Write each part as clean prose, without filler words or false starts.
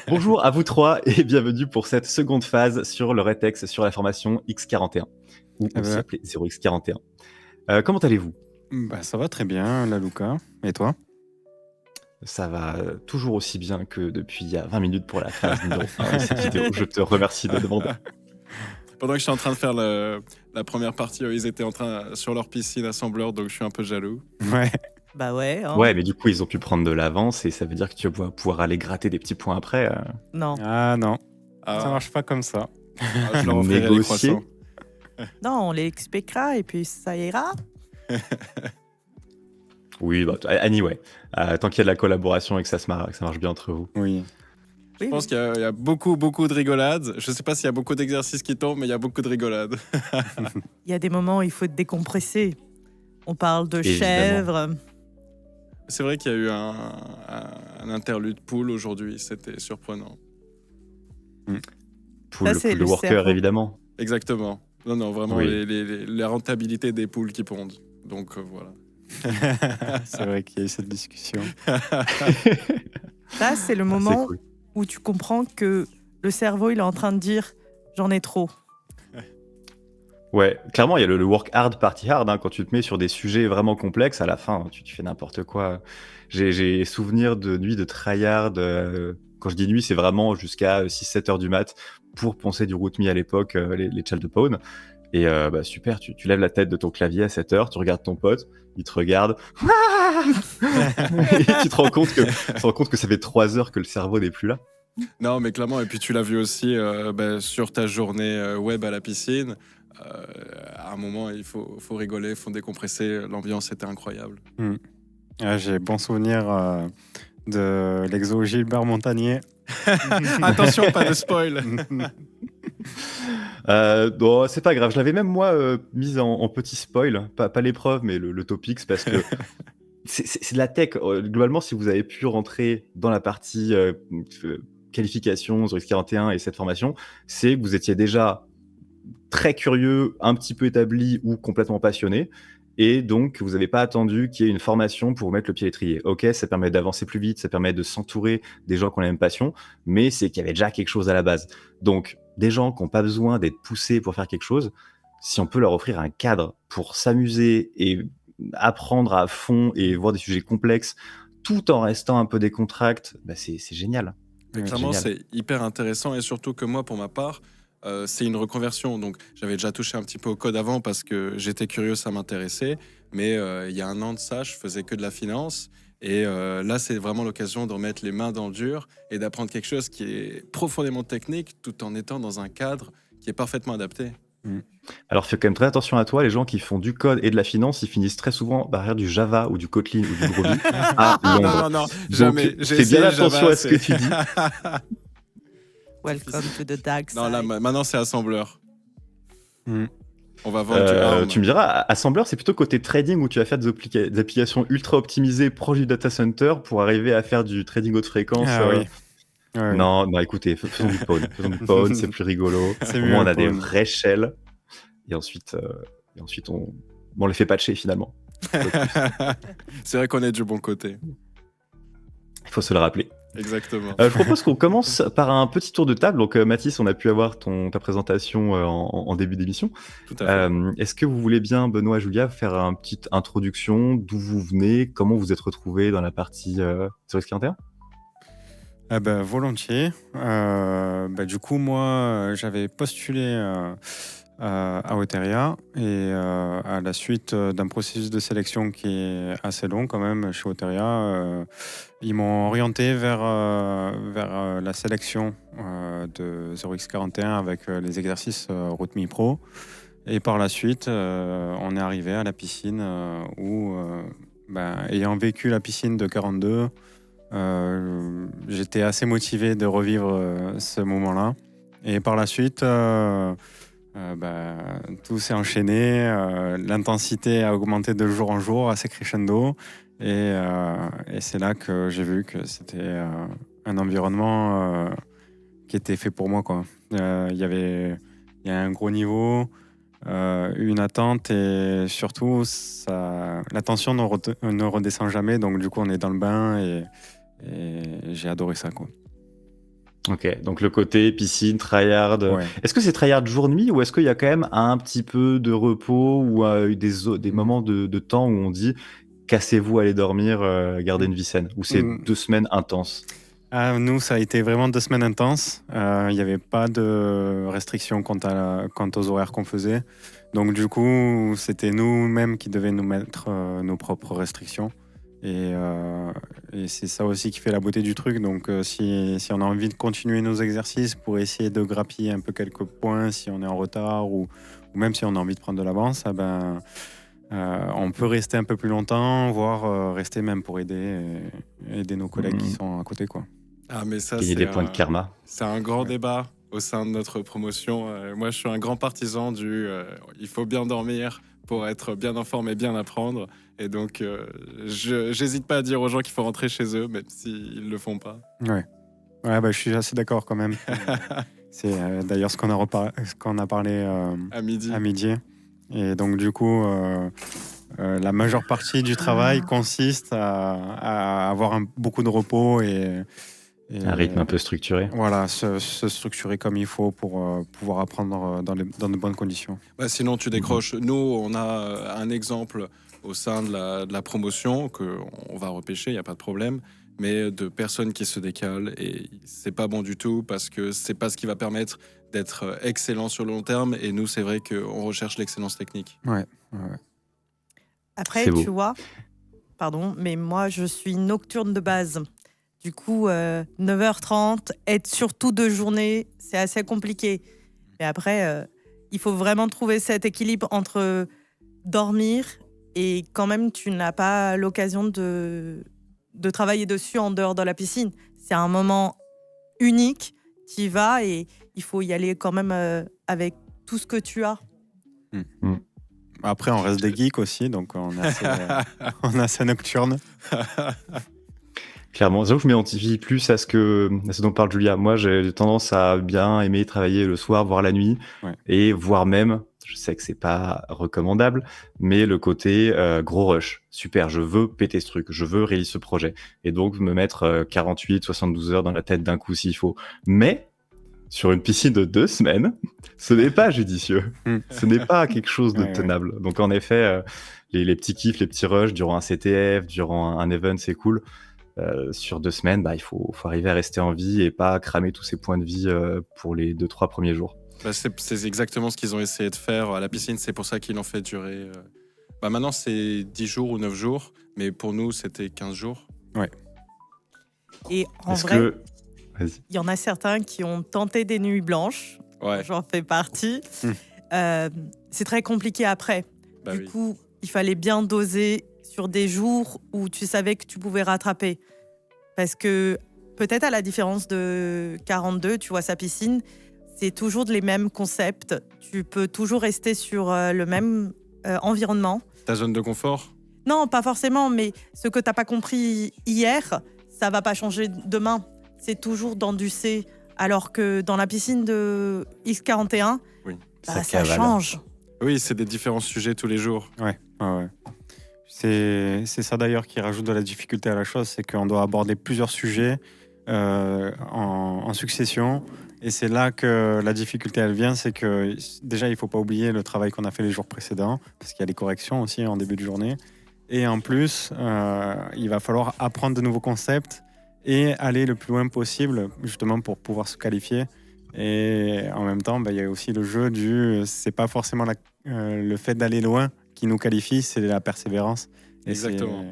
Bonjour à vous trois et bienvenue pour cette seconde phase sur le rétex sur la formation X41, ou Eh aussi ben, appelée 0x41. Comment allez-vous? ça va très bien, la Luca. Et toi? Ça va toujours aussi bien que depuis il y a 20 minutes pour la phase numéro 1 de cette vidéo. Je te remercie de demander. Pendant que j'étais en train de faire la première partie, ils étaient en train sur leur piscine assembleur, donc je suis un peu jaloux. Ouais. Bah ouais, hein. Ouais, mais du coup, ils ont pu prendre de l'avance et ça veut dire que tu vas pouvoir aller gratter des petits points après. Non. Ah non, ça Ah, marche pas comme ça. je leur offrirai les Négocier. croissants. Non, on les expliquera et puis ça ira. Oui, bah, anyway, tant qu'il y a de la collaboration et que ça marche bien entre vous. Oui. Je Oui, pense oui. qu'il y a beaucoup, beaucoup de rigolades. Je sais pas s'il y a beaucoup d'exercices qui tombent, mais il y a beaucoup de rigolades. Il y a des moments où il faut décompresser. On parle de Évidemment. chèvres. C'est vrai qu'il y a eu un interlude pool aujourd'hui, c'était surprenant. Pool, Ça, c'est pool de le worker, cerveau. Évidemment. Non, vraiment, Oui. la rentabilité des poules qui pondent. Donc voilà. C'est vrai qu'il y a eu cette discussion. Ça, c'est le C'est moment cool. où tu comprends que le cerveau, il est en train de dire j'en ai trop. Ouais, clairement, il y a le work hard, party hard. Quand tu te mets sur des sujets vraiment complexes, à la fin, tu fais n'importe quoi. J'ai souvenir de nuits de tryhard. Quand je dis nuit, c'est vraiment jusqu'à 6-7 heures du mat pour poncer du rootme à l'époque, les Child Pawn. Et super, tu lèves la tête de ton clavier à 7 heures, tu regardes ton pote, il te regarde. Et tu te rends compte que ça fait 3 heures que le cerveau n'est plus là. Non, mais clairement, et puis tu l'as vu aussi sur ta journée web à la piscine. À un moment, il faut rigoler, il faut décompresser. L'ambiance était incroyable. J'ai bon souvenir de l'exo Gilbert Montagnier. Attention, pas de spoil. Bon, c'est pas grave, je l'avais même moi mise en petit spoil, pas l'épreuve, mais le topics, parce que c'est de la tech. Globalement, si vous avez pu rentrer dans la partie qualification sur X41 et cette formation, c'est que vous étiez déjà très curieux, un petit peu établi ou complètement passionné. Et donc, vous n'avez pas attendu qu'il y ait une formation pour vous mettre le pied à l'étrier. Ok, ça permet d'avancer plus vite, ça permet de s'entourer des gens qui ont la même passion, mais c'est qu'il y avait déjà quelque chose à la base. Donc, des gens qui n'ont pas besoin d'être poussés pour faire quelque chose, si on peut leur offrir un cadre pour s'amuser et apprendre à fond et voir des sujets complexes, tout en restant un peu décontracté, c'est génial. Mais Ouais, clairement, génial. c'est hyper intéressant et surtout que moi, pour ma part, c'est une reconversion. Donc, j'avais déjà touché un petit peu au code avant parce que j'étais curieux, ça m'intéressait. Mais il y a un an de ça, je faisais que de la finance. Et là, c'est vraiment l'occasion de remettre les mains dans le dur et d'apprendre quelque chose qui est profondément technique tout en étant dans un cadre qui est parfaitement adapté. Alors fais quand même très attention à toi, les gens qui font du code et de la finance, ils finissent très souvent derrière du Java ou du Kotlin ou du Groovy à Londres. Non, Donc jamais. J'ai fais bien essayé attention Java, à ce que tu dis. Welcome to the dark side. Non, là, maintenant, c'est assembleur. Mm. On va vendre du ARM. Tu me diras, Assembler, c'est plutôt côté trading où tu vas faire des applications ultra optimisées proches du data center pour arriver à faire du trading haute fréquence. Ah oui. Ouais, oui. Non, écoutez, faisons du pawn. Faisons du pawn, c'est plus rigolo. C'est Au mieux moins, on le a des pawn. vraies shells. Et ensuite on les fait patcher finalement. C'est vrai qu'on est du bon côté. Il faut se le rappeler. Exactement. Je propose qu'on commence par un petit tour de table. Donc, Mathis, on a pu avoir ta présentation en début d'émission. Tout à fait. Est-ce que vous voulez bien, Benoît et Julia, faire une petite introduction, d'où vous venez, comment vous êtes retrouvés dans la partie sur X41? Ah ben, volontiers. Du coup, moi, j'avais postulé à Oteria et à la suite d'un processus de sélection qui est assez long quand même chez Oteria, ils m'ont orienté vers la sélection de 0x41 avec les exercices RootMe Pro. Et par la suite, on est arrivé à la piscine où, ayant vécu la piscine de 42, j'étais assez motivé de revivre ce moment-là. Et par la suite, tout s'est enchaîné. L'intensité a augmenté de jour en jour, assez crescendo. Et c'est là que j'ai vu que c'était un environnement qui était fait pour moi, quoi. Il y a un gros niveau, une attente et surtout, la tension ne redescend jamais. Donc, du coup, on est dans le bain et j'ai adoré ça, quoi. Ok, donc le côté piscine, tryhard. Ouais. Est-ce que c'est tryhard jour-nuit ou est-ce qu'il y a quand même un petit peu de repos ou des moments de temps où on dit cassez-vous, allez dormir, gardez une vie saine? Ou c'est Mm. 2 semaines intenses? Ah, nous, ça a été vraiment 2 semaines intenses. Il n'y avait pas de restrictions quant aux horaires qu'on faisait. Donc, du coup, c'était nous-mêmes qui devions nous mettre nos propres restrictions. Et c'est ça aussi qui fait la beauté du truc. Donc, si on a envie de continuer nos exercices pour essayer de grappiller un peu quelques points, si on est en retard ou même si on a envie de prendre de l'avance, on peut rester un peu plus longtemps, voire rester même pour aider nos collègues qui sont à côté, quoi. Ah, mais ça, Gagner des points de karma. c'est un grand Ouais. débat au sein de notre promotion. Moi, je suis un grand partisan du il faut bien dormir pour être bien en forme et bien apprendre. Et donc, j'hésite pas à dire aux gens qu'il faut rentrer chez eux, même s'ils ne le font pas. Ouais, je suis assez d'accord quand même. C'est d'ailleurs ce qu'on a parlé À midi. à midi. Et donc, du coup, la majeure partie du travail consiste à avoir beaucoup de repos et Un rythme un peu structuré. voilà, se structurer comme il faut pour pouvoir apprendre dans de bonnes conditions. Bah, sinon, tu décroches. Nous, on a un exemple au sein de la promotion qu'on va repêcher, il n'y a pas de problème, mais de personnes qui se décalent et c'est pas bon du tout parce que c'est pas ce qui va permettre d'être excellent sur le long terme. Et nous, c'est vrai qu'on recherche l'excellence technique. Ouais. Après, C'est beau. tu vois, pardon, mais moi, je suis nocturne de base. Du coup, 9h30, être surtout de journée, c'est assez compliqué. Mais après, il faut vraiment trouver cet équilibre entre dormir et quand même, tu n'as pas l'occasion de travailler dessus en dehors de la piscine. C'est un moment unique, tu y vas et il faut y aller quand même avec tout ce que tu as. Après, on reste des geeks aussi, donc on est assez nocturne. Clairement, j'avoue que je m'identifie plus à ce dont parle Julia. Moi, j'ai tendance à bien aimer travailler le soir, voire la nuit, Ouais. et voire même, je sais que c'est pas recommandable, mais le côté gros rush. Super, je veux péter ce truc, je veux réaliser ce projet. Et donc, me mettre 48, 72 heures dans la tête d'un coup s'il faut. Mais, sur une piscine de 2 semaines, ce n'est pas judicieux. Ce n'est pas quelque chose de Ouais. tenable. Donc, en effet, les petits kiffs, les petits rushs durant un CTF, durant un event, c'est cool. Sur 2 semaines, il faut arriver à rester en vie et pas cramer tous ses points de vie pour les 2-3 premiers jours. Bah, c'est exactement ce qu'ils ont essayé de faire à la piscine. C'est pour ça qu'ils l'ont fait durer. Maintenant, c'est 10 jours ou 9 jours, mais pour nous, c'était 15 jours. Et en Est-ce vrai, que... Vas-y. il y en a certains qui ont tenté des nuits blanches. Ouais, J'en fais partie. Mm. C'est très compliqué après. bah Du oui. coup, il fallait bien doser sur des jours où tu savais que tu pouvais rattraper. Parce que peut-être à la différence de 42, tu vois, sa piscine, c'est toujours les mêmes concepts. Tu peux toujours rester sur le même environnement. Ta zone de confort? Non, pas forcément, mais ce que tu n'as pas compris hier, ça va pas changer demain. C'est toujours dans du C. Alors que dans la piscine de X41, Oui. ça cavale. change. Oui, c'est des différents sujets tous les jours. Ouais. C'est ça d'ailleurs qui rajoute de la difficulté à la chose, c'est qu'on doit aborder plusieurs sujets en succession. Et c'est là que la difficulté elle vient, c'est que déjà il faut pas oublier le travail qu'on a fait les jours précédents, parce qu'il y a les corrections aussi en début de journée. Et en plus, il va falloir apprendre de nouveaux concepts et aller le plus loin possible, justement pour pouvoir se qualifier. Et en même temps, il y a aussi le jeu c'est pas forcément le fait d'aller loin qui nous qualifie, c'est la persévérance. Et Exactement.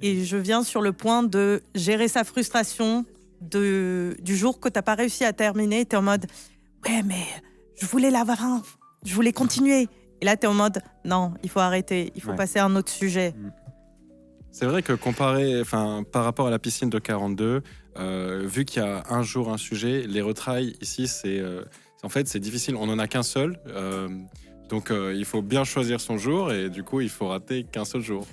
Et je viens sur le point de gérer sa frustration du jour que tu n'as pas réussi à terminer. Tu es en mode, ouais, mais je voulais l'avoir, je voulais continuer. Et là, tu es en mode, non, il faut arrêter, il faut Ouais. passer à un autre sujet. C'est vrai que par rapport à la piscine de 42, vu qu'il y a un jour un sujet, les retrails ici, en fait, c'est difficile. On n'en a qu'un seul. Donc, il faut bien choisir son jour et du coup, il faut rater qu'un seul jour.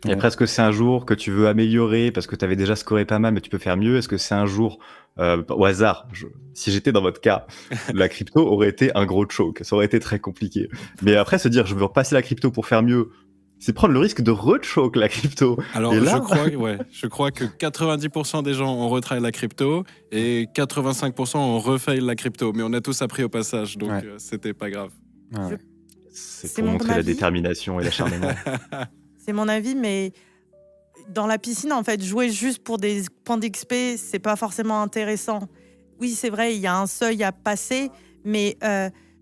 Et après, est-ce que c'est un jour que tu veux améliorer parce que tu avais déjà scoré pas mal, mais tu peux faire mieux? Est-ce que c'est un jour, au hasard, si j'étais dans votre cas, la crypto aurait été un gros choke. Ça aurait été très compliqué. Mais après, se dire, je veux repasser la crypto pour faire mieux, c'est prendre le risque de rechoke la crypto. Alors, Et là- je crois que 90% des gens ont retry la crypto et 85% ont refail la crypto. Mais on a tous appris au passage, donc Ouais. C'était pas grave. Ah ouais. C'est C'est pour mon montrer la avis. détermination et l'acharnement. C'est mon avis, mais dans la piscine, en fait, jouer juste pour des points d'XP, c'est pas forcément intéressant. Oui, c'est vrai, il y a un seuil à passer, mais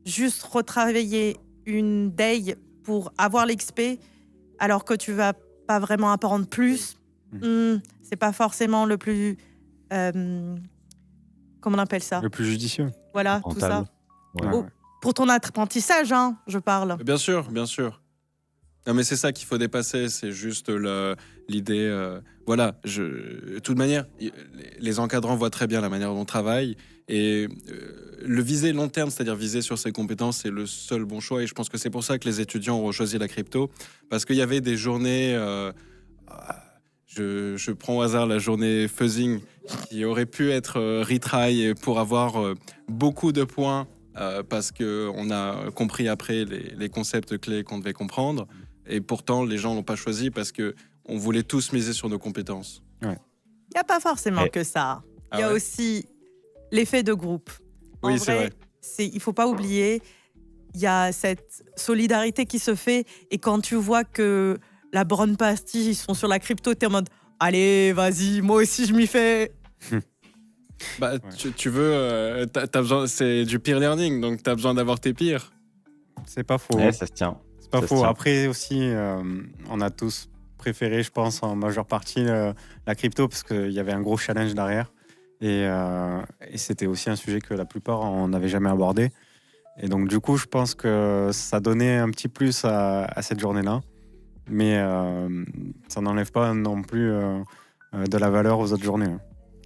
juste retravailler une day pour avoir l'XP, alors que tu vas pas vraiment apprendre plus, c'est pas forcément le plus... comment on appelle ça? Le plus judicieux. Voilà, tout ça. Rentable. Ouais. Ouais, Oh. ouais. Pour ton apprentissage, hein, je parle. Bien sûr, bien sûr. Non, mais c'est ça qu'il faut dépasser, c'est juste l'idée. Voilà, de toute manière, les encadrants voient très bien la manière dont on travaille et le viser long terme, c'est-à-dire viser sur ses compétences, c'est le seul bon choix. Et je pense que c'est pour ça que les étudiants ont choisi la crypto, parce qu'il y avait des journées. Je prends au hasard la journée fuzzing qui aurait pu être retry pour avoir beaucoup de points. Parce qu'on a compris après les concepts clés qu'on devait comprendre. Et pourtant, les gens l'ont pas choisi parce qu'on voulait tous miser sur nos compétences. Il n'y a pas forcément Eh. que ça. Il Ah y a ouais aussi l'effet de groupe. Oui, c'est vrai. Il ne faut pas oublier, il y a cette solidarité qui se fait. Et quand tu vois que la bonne partie, ils sont sur la crypto, tu es en mode « Allez, vas-y, moi aussi, je m'y fais ». Bah, tu veux, t'as besoin, c'est du peer learning, donc tu as besoin d'avoir tes pires. C'est pas faux. Ouais, ça se tient. C'est pas ça se faux. tient. Après aussi, on a tous préféré, je pense, en majeure partie la crypto parce qu'il y avait un gros challenge derrière. Et c'était aussi un sujet que la plupart on n'avait jamais abordé. Et donc du coup, je pense que ça donnait un petit plus à cette journée-là. Mais ça n'enlève pas non plus de la valeur aux autres journées.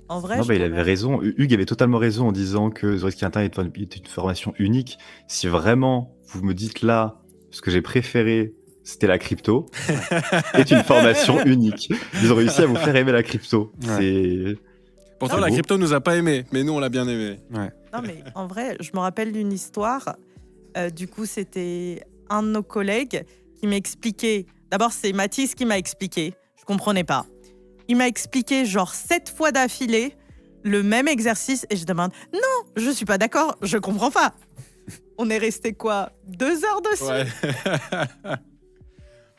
En vrai, Non, je bah, il trouve- avait raison. Hugues avait totalement raison en disant que The Risque Internet est une formation unique. Si vraiment vous me dites là, ce que j'ai préféré, c'était la crypto, est une formation unique. Ils ont réussi à vous faire aimer la crypto. Ouais. C'est Pourtant, C'est la beau. crypto nous a pas aimés, mais nous, on l'a bien aimé. Non, mais en vrai, je me rappelle d'une histoire. Du coup, c'était un de nos collègues qui m'expliquait. D'abord, c'est Mathis qui m'a expliqué. Je comprenais pas. Il m'a expliqué genre 7 fois d'affilée le même exercice et je demande non, je suis pas d'accord, je comprends pas. On est resté quoi 2 heures dessus. Ouais.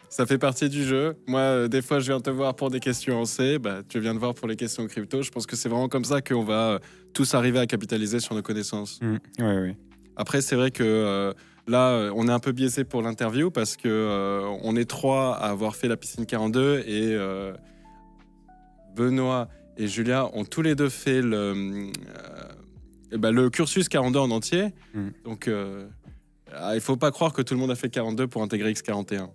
Ça fait partie du jeu. Moi, des fois, je viens te voir pour des questions en C. Bah, tu viens te voir pour les questions crypto. Je pense que c'est vraiment comme ça qu'on va tous arriver à capitaliser sur nos connaissances. Oui. Après, c'est vrai que là, on est un peu biaisé pour l'interview parce que on est 3 à avoir fait la piscine 42 et Benoît et Julia ont tous les deux fait le cursus 42 en entier. Donc, il faut pas croire que tout le monde a fait 42 pour intégrer X41.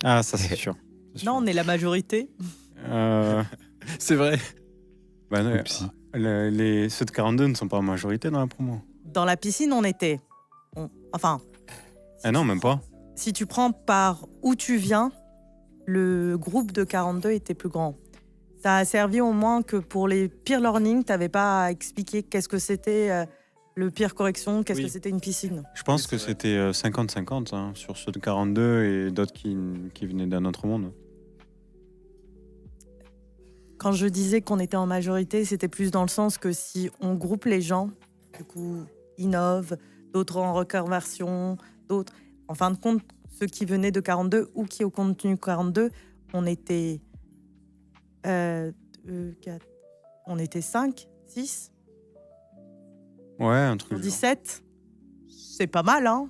Ah, ça c'est sûr. C'est Non, sûr. on est la majorité. C'est vrai. Bah, non, Oupsie. ceux de 42 ne sont pas en majorité dans la promo. Dans la piscine, on était. Enfin. Ah non, même pas. Si tu prends par où tu viens, le groupe de 42 était plus grand. Ça a servi au moins que pour les peer learning, tu n'avais pas à expliquer qu'est-ce que c'était le peer correction, qu'est-ce Oui. que c'était une piscine. Je pense Oui, que c'est vrai. c'était 50-50 hein, sur ceux de 42 et d'autres qui venaient d'un autre monde. Quand je disais qu'on était en majorité, c'était plus dans le sens que si on groupe les gens, du coup, Innov, d'autres en reconversion, d'autres. En fin de compte, ceux qui venaient de 42 ou qui au contenu 42, on était. On était 5, 6 Ouais, un truc. sur du genre. 17. C'est pas mal, hein?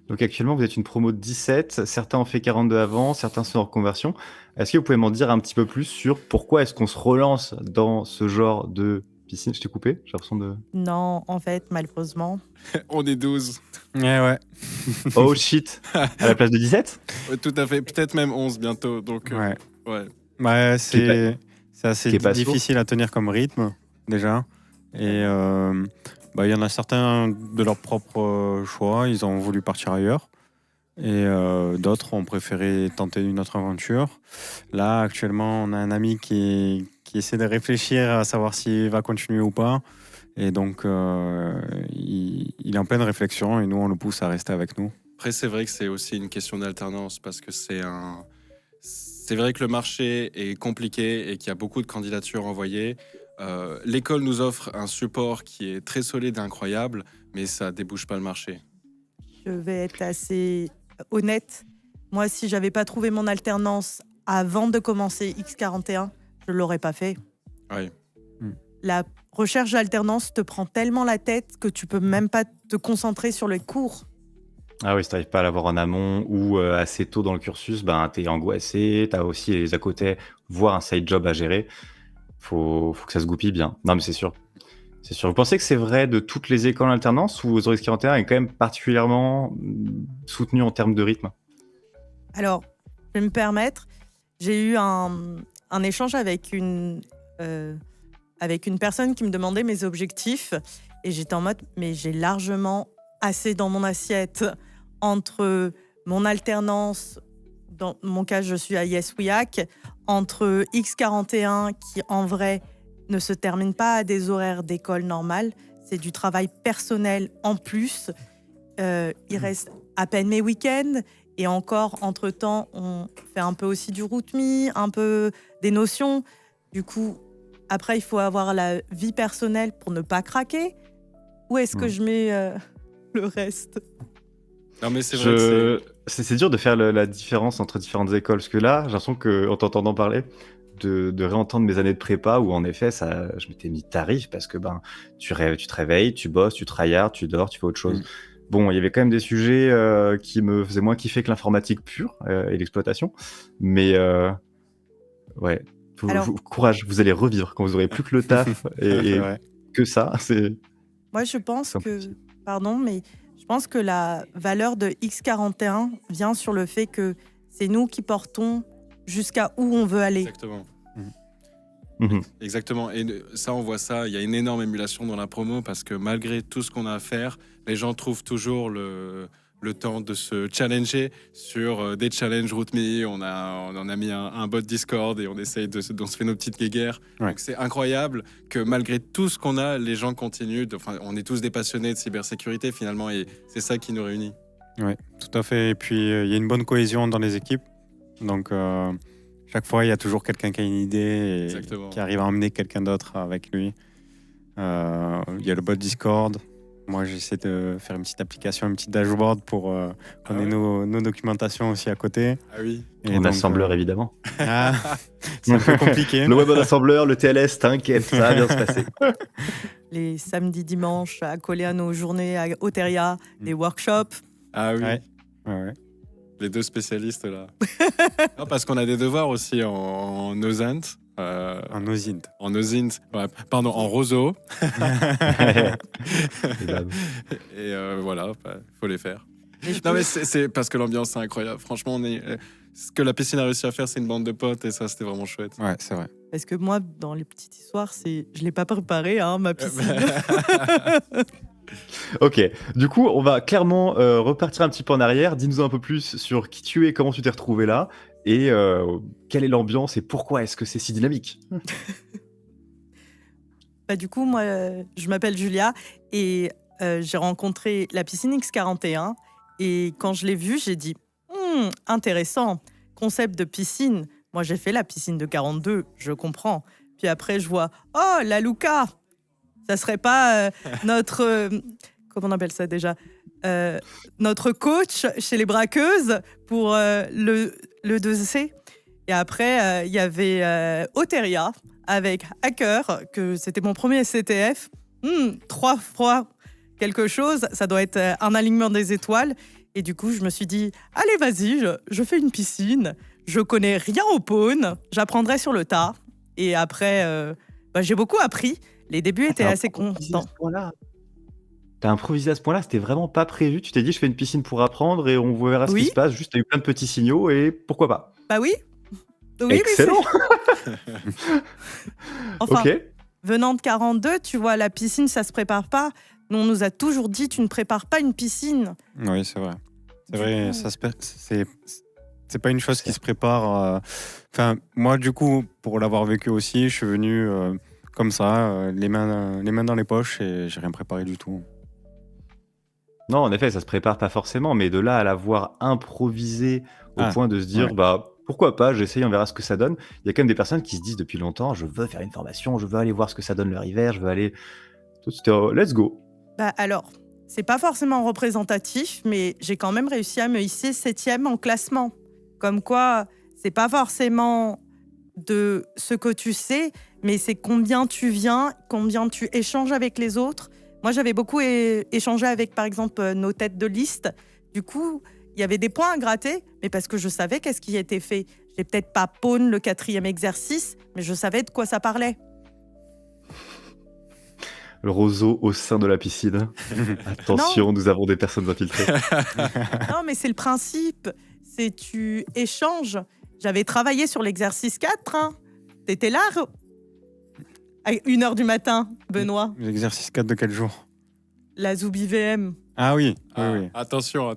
Donc actuellement, vous êtes une promo de 17. Certains ont fait 42 avant, certains sont en reconversion. Est-ce que vous pouvez m'en dire un petit peu plus sur pourquoi est-ce qu'on se relance dans ce genre de piscine? Je t'ai coupé? J'ai l'impression de... Non, en fait, malheureusement. On est 12. Ouais. Oh shit! À la place de 17? Ouais, tout à fait. Peut-être même 11 bientôt. Donc, Ouais. ouais. Bah, Qui est c'est assez qui est pas sourd. difficile à tenir comme rythme, déjà. Et il y en a certains de leur propre choix, ils ont voulu partir ailleurs. Et d'autres ont préféré tenter une autre aventure. Là, actuellement, on a un ami qui essaie de réfléchir à savoir s'il va continuer ou pas. Et donc, il est en pleine réflexion et nous, on le pousse à rester avec nous. Après, c'est vrai que c'est aussi une question d'alternance parce que c'est vrai que le marché est compliqué et qu'il y a beaucoup de candidatures envoyées. L'école nous offre un support qui est très solide et incroyable, mais ça débouche pas le marché. Je vais être assez honnête. Moi, si j'avais pas trouvé mon alternance avant de commencer X41, je l'aurais pas fait. Ouais. La recherche d'alternance te prend tellement la tête que tu peux même pas te concentrer sur les cours. Ah oui, si t'arrives pas à l'avoir en amont ou assez tôt dans le cursus, ben t'es angoissé, t'as aussi les à côté, voire un side job à gérer. Faut que ça se goupille bien. Non, mais c'est sûr. C'est sûr. Vous pensez que c'est vrai de toutes les écoles en alternance ou Zurich 41 est quand même particulièrement soutenu en termes de rythme? Alors, je vais me permettre, j'ai eu un échange avec une personne qui me demandait mes objectifs et j'étais en mode, mais j'ai largement assez dans mon assiette entre mon alternance, dans mon cas, je suis à Yes We Hack, entre X41 qui, en vrai, ne se termine pas à des horaires d'école normale, c'est du travail personnel en plus. Il reste à peine mes week-ends. Et encore, entre-temps, on fait un peu aussi du route-me, un peu des notions. Du coup, après, il faut avoir la vie personnelle pour ne pas craquer. Où est-ce que je mets le reste? Non, mais c'est vrai que C'est dur de faire la différence entre différentes écoles, parce que là, j'ai l'impression qu'en t'entendant parler, de réentendre mes années de prépa, où en effet, je m'étais mis tarif, parce que tu te réveilles, tu bosses, tu tryhards, tu dors, tu fais autre chose. Bon, il y avait quand même des sujets qui me faisaient moins kiffer que l'informatique pure et l'exploitation, mais ouais, Alors- courage, vous allez revivre quand vous aurez plus que le taf et Ouais. que ça, c'est... Moi, je pense C'est que... impossible. Pardon, mais je pense que la valeur de X41 vient sur le fait que c'est nous qui portons jusqu'à où on veut aller. exactement. Mhm. Exactement. Et ça, on voit ça. Il y a une énorme émulation dans la promo parce que malgré tout ce qu'on a à faire, les gens trouvent toujours le temps de se challenger sur des challenges RootMe. On en a mis un bot Discord et on essaye on se fait nos petites guéguerres. Ouais. Donc c'est incroyable que malgré tout ce qu'on a, les gens continuent. Enfin, on est tous des passionnés de cybersécurité finalement et c'est ça qui nous réunit. Oui, tout à fait. Et puis, il y a une bonne cohésion dans les équipes. Donc, chaque fois, il y a toujours quelqu'un qui a une idée Exactement. et qui arrive à emmener quelqu'un d'autre avec lui. Il y a le bot Discord. Moi, j'essaie de faire une petite application, une petite dashboard pour qu'on ait nos documentations aussi à côté. Ah oui. Et En donc, assembleur, évidemment. ah, c'est un peu compliqué. Le web assembleur, le TLS, t'inquiète, ça va bien se passer. Les samedis, dimanches, à coller à nos journées à Oteria, les workshops. Ah oui. Ouais. Ouais. Les deux spécialistes là. Non, parce qu'on a des devoirs aussi en OSINT. Un OSINT. En OSINT, ouais, pardon, en roseau. Et voilà, faut les faire. Non mais c'est parce que l'ambiance est incroyable. Franchement, ce que la piscine a réussi à faire, c'est une bande de potes et ça, c'était vraiment chouette. Ouais, c'est vrai. Parce que moi, dans les petites histoires, je l'ai pas préparé, hein, ma piscine. Ok, du coup, on va clairement repartir un petit peu en arrière. Dis-nous un peu plus sur qui tu es, comment tu t'es retrouvé là, et quelle est l'ambiance et pourquoi est-ce que c'est si dynamique? Du coup, moi, je m'appelle Julia et j'ai rencontré la piscine X41. Et quand je l'ai vue, j'ai dit intéressant, concept de piscine. Moi, j'ai fait la piscine de 42, je comprends. Puis après, je vois la Luca. Ça serait pas notre comment on appelle ça déjà, notre coach chez les braqueuses pour le 2C. Et après, il y avait Oteria avec Hacker, que c'était mon premier CTF. 3 fois quelque chose, ça doit être un alignement des étoiles. Et du coup, je me suis dit, allez, vas-y, je fais une piscine. Je connais rien au pawn, j'apprendrai sur le tas. Et après, j'ai beaucoup appris. Les débuts étaient assez constants. T'as improvisé à ce point-là, c'était vraiment pas prévu. Tu t'es dit, je fais une piscine pour apprendre et on verra ce Oui. qui se passe. Juste, t'as eu plein de petits signaux et pourquoi pas. Bah oui. Oui, excellent. Enfin, ok. venant de 42, tu vois, la piscine, ça se prépare pas. Nous, on nous a toujours dit, tu ne prépares pas une piscine. Oui, c'est vrai. C'est vrai, c'est pas une chose qui se prépare. Enfin, moi, du coup, pour l'avoir vécu aussi, je suis venu comme ça, les mains dans les poches et j'ai rien préparé du tout. Non, en effet, ça se prépare pas forcément, mais de là à l'avoir improvisé au Ah, point de se dire, ouais. bah pourquoi pas, j'essaye, on verra ce que ça donne. Il y a quand même des personnes qui se disent depuis longtemps, je veux faire une formation, je veux aller voir ce que ça donne leur hiver, je veux aller. Tout, c'était, let's go. Bah alors, c'est pas forcément représentatif, mais j'ai quand même réussi à me hisser 7e en classement. Comme quoi, c'est pas forcément de ce que tu sais, mais c'est combien tu viens, combien tu échanges avec les autres. Moi, j'avais beaucoup échangé avec, par exemple, nos têtes de liste. Du coup, il y avait des points à gratter, mais parce que je savais qu'est-ce qui était fait. J'ai peut-être pas pawn le 4e exercice, mais je savais de quoi ça parlait. Le roseau au sein de la piscine. Attention, nous avons des personnes infiltrées. Non, mais c'est le principe. C'est tu échanges. J'avais travaillé sur l'exercice 4. Hein. T'étais là à 1h du matin, Benoît. L'exercice 4 de quel jour? La Zoubi VM. Ah oui, Ah, oui. attention.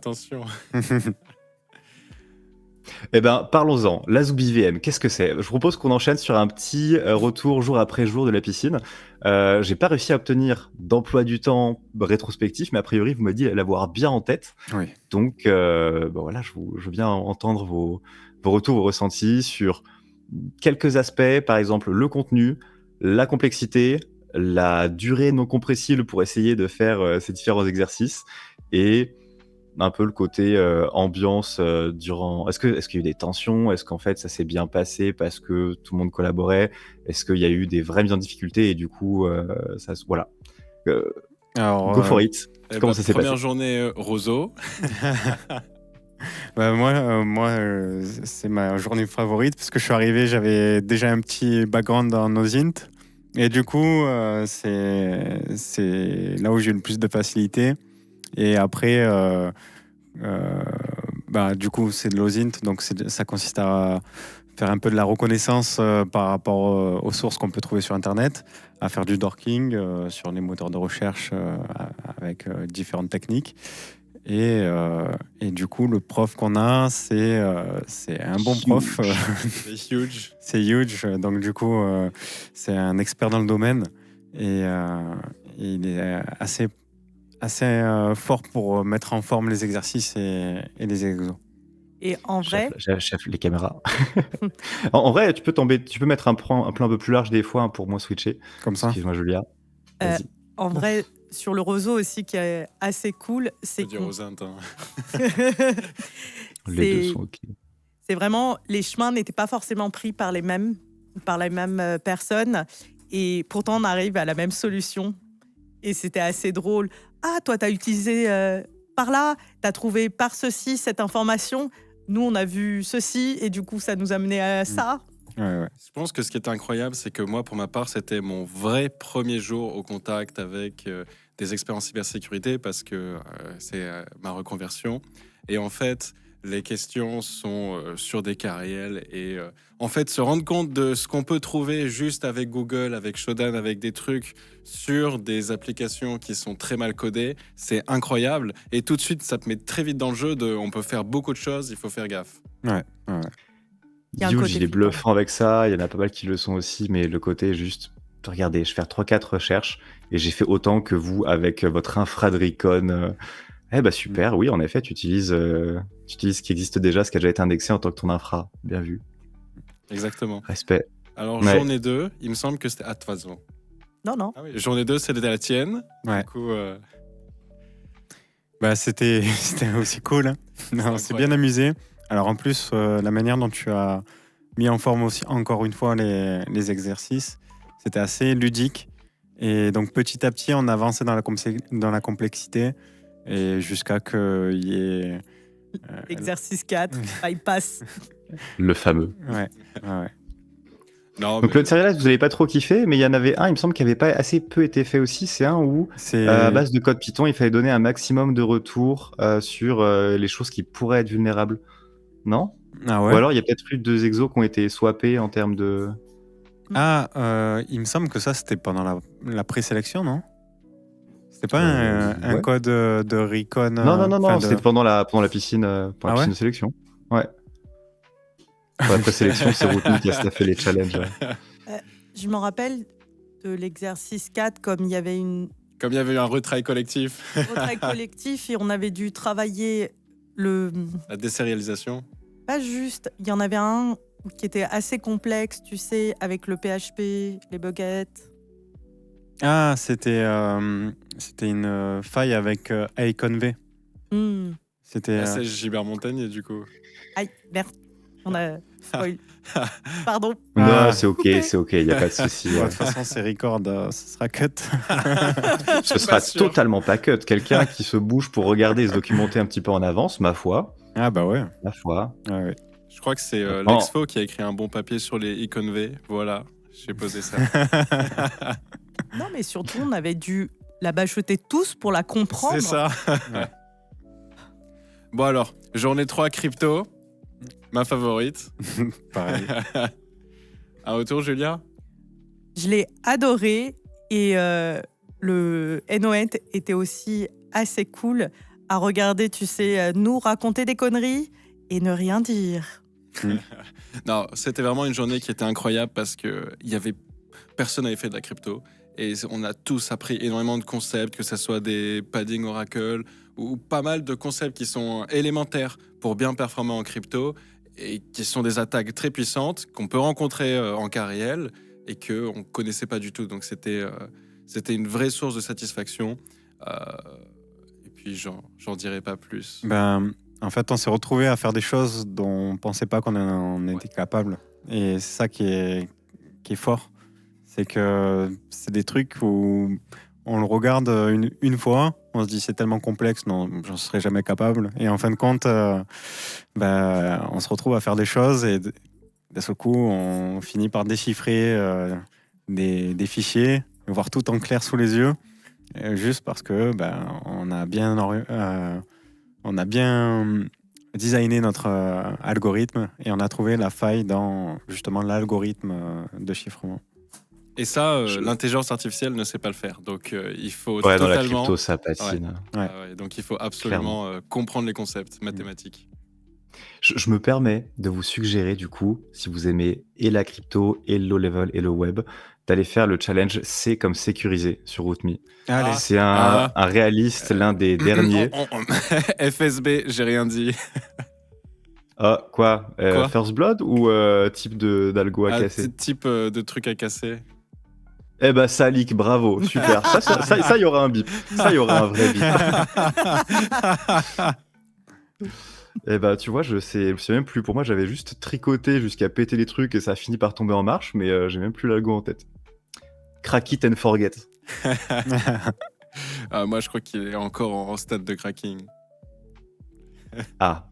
Eh ben, parlons-en. La Zoubi VM, qu'est-ce que c'est? Je propose qu'on enchaîne sur un petit retour jour après jour de la piscine. J'ai pas réussi à obtenir d'emploi du temps rétrospectif, mais a priori, vous m'avez dit l'avoir bien en tête. Oui. Donc, voilà, je veux bien entendre vos retours, vos ressentis sur quelques aspects, par exemple le contenu, la complexité, la durée non compressible pour essayer de faire ces différents exercices et un peu le côté ambiance durant. Est-ce qu'il y a eu des tensions? Est-ce qu'en fait ça s'est bien passé parce que tout le monde collaborait? Est-ce qu'il y a eu des vraies mises en difficulté et du coup voilà. Alors, Go for it. Eh Comment ben, ça s'est première passé? journée roseau. bah, moi, c'est ma journée favorite parce que je suis arrivé, j'avais déjà un petit background en OSINT. Et du coup, c'est là où j'ai eu le plus de facilité. Et après, du coup, c'est de l'OSINT, donc ça consiste à faire un peu de la reconnaissance par rapport aux sources qu'on peut trouver sur Internet, à faire du dorking sur les moteurs de recherche avec différentes techniques. Et du coup, le prof qu'on a, c'est un bon prof. C'est huge. C'est huge. Donc, du coup, c'est un expert dans le domaine. Et il est assez fort pour mettre en forme les exercices et les exos. Et en vrai, Chef, les caméras. En vrai, tu peux mettre un plan un peu plus large des fois hein, pour moins switcher. Comme ça. Excuse-moi, Julia. euh, Vas-y. en vrai, sur le roseau aussi qui est assez cool, c'est C'est du rosint. Hein. Les deux c'est sont ok. c'est vraiment les chemins n'étaient pas forcément pris par les mêmes personnes et pourtant on arrive à la même solution et c'était assez drôle. Ah, toi t'as utilisé par là, t'as trouvé par ceci cette information. Nous on a vu ceci et du coup ça nous a mené à ça. Ouais. Je pense que ce qui est incroyable, c'est que moi, pour ma part, c'était mon vrai premier jour au contact avec des experts en cybersécurité parce que c'est ma reconversion. Et en fait, les questions sont sur des cas réels. Et en fait, se rendre compte de ce qu'on peut trouver juste avec Google, avec Shodan, avec des trucs sur des applications qui sont très mal codées, c'est incroyable. Et tout de suite, ça te met très vite dans le jeu on peut faire beaucoup de choses, il faut faire gaffe. Ouais. Il y a un Huge, côté il est flippant. bluffant avec ça. Il y en a pas mal qui le sont aussi, mais le côté juste, regardez, je fais 3-4 recherches et j'ai fait autant que vous avec votre infra de recon. Eh bah super, oui, en effet, tu utilises ce qui existe déjà, ce qui a déjà été indexé en tant que ton infra. Bien vu. Exactement. Respect. Alors, Ouais. journée 2, il me semble que c'était... Ah, de toute façon. Non. Ah oui, journée 2, c'était la tienne. Ouais. Du coup, Bah, c'était aussi cool. Hein. Non, on s'est bien incroyable. amusé. Alors en plus, la manière dont tu as mis en forme aussi, encore une fois, les exercices, c'était assez ludique. Et donc petit à petit, on avançait dans la complexité et jusqu'à qu'il y ait... Exercice 4, bypass. Le fameux. Ouais. Non, Donc mais le Serialized, vous n'avez pas trop kiffé, mais il y en avait un, il me semble, qui avait pas assez peu été fait aussi. C'est un où, C'est... à base de code Python, il fallait donner un maximum de retours sur les choses qui pourraient être vulnérables. Non? Ah Ou ouais? alors il y a peut-être eu 2 exos qui ont été swappés en termes de... Il me semble que ça, c'était pendant la présélection, non? C'était pas un ouais. code de recon... Non, c'était pendant la piscine, pour la Ah piscine ouais? de sélection. Ouais. Pour la présélection, c'est Routine qui a staffé les challenges. Ouais. Je me rappelle de l'exercice 4 comme il y avait Comme il y avait eu un retrait collectif, Retrait collectif et on avait dû travailler le. la désérialisation. Pas juste, il y en avait un qui était assez complexe, tu sais, avec le PHP, les buckets. Ah, c'était une faille avec iConv. Hmm. C'était. Ah, c'est Gilbert Montagnier, du coup. Aïe, merde, on a spoil. Pardon. Ah. Non, c'est ok, il n'y a pas de souci. De toute façon, c'est record, ce sera cut. Ce sera totalement pas cut. Quelqu'un qui se bouge pour regarder et se documenter un petit peu en avance, ma foi. Ah bah ouais. Ma foi. Ah ouais. Je crois que c'est Oh. Lexfo qui a écrit un bon papier sur les iConv. Voilà, j'ai posé ça. Non, mais surtout, on avait dû la bachoter tous pour la comprendre. C'est ça. Ouais. Bon alors, journée 3 crypto, ma favorite. Pareil. Un retour, Julia? Je l'ai adoré et le NOENT était aussi assez cool à regarder, tu sais, nous raconter des conneries et ne rien dire. Non, c'était vraiment une journée qui était incroyable parce que personne n'avait fait de la crypto et on a tous appris énormément de concepts, que ce soit des padding Oracle ou pas mal de concepts qui sont élémentaires pour bien performer en crypto et qui sont des attaques très puissantes qu'on peut rencontrer en cas réel et qu'on ne connaissait pas du tout. Donc c'était une vraie source de satisfaction. Et puis j'en dirai pas plus. Ben, en fait, on s'est retrouvés à faire des choses dont on pensait pas qu'on en était capable. Et c'est ça qui est fort. C'est que c'est des trucs où on le regarde une fois, on se dit c'est tellement complexe, non, j'en serais jamais capable. Et en fin de compte, on se retrouve à faire des choses et d'un seul coup, on finit par déchiffrer des fichiers, voir tout en clair sous les yeux, juste parce que on a bien designé notre algorithme et on a trouvé la faille dans justement l'algorithme de chiffrement. Et ça, l'intelligence artificielle ne sait pas le faire. Donc, il faut Ouais, dans totalement... la crypto, ça patine. Ouais. Ouais, donc, il faut absolument comprendre les concepts mathématiques. Je me permets de vous suggérer, du coup, si vous aimez et la crypto, et le low level, et le web, d'aller faire le challenge C comme sécurisé sur Rootme. Allez. C'est un réaliste, l'un des derniers. FSB, j'ai rien dit. Ah, quoi, Quoi First Blood ou type d'algo à casser? Type de truc à casser. Eh ben, ça leak, bravo, super. Ça, il y aura un bip. Ça, il y aura un vrai bip. Eh ben, tu vois, je sais même plus. Pour moi, j'avais juste tricoté jusqu'à péter les trucs et ça a fini par tomber en marche, mais j'ai même plus l'algo en tête. Crack it and forget. Moi, je crois qu'il est encore en stade de cracking. Ah.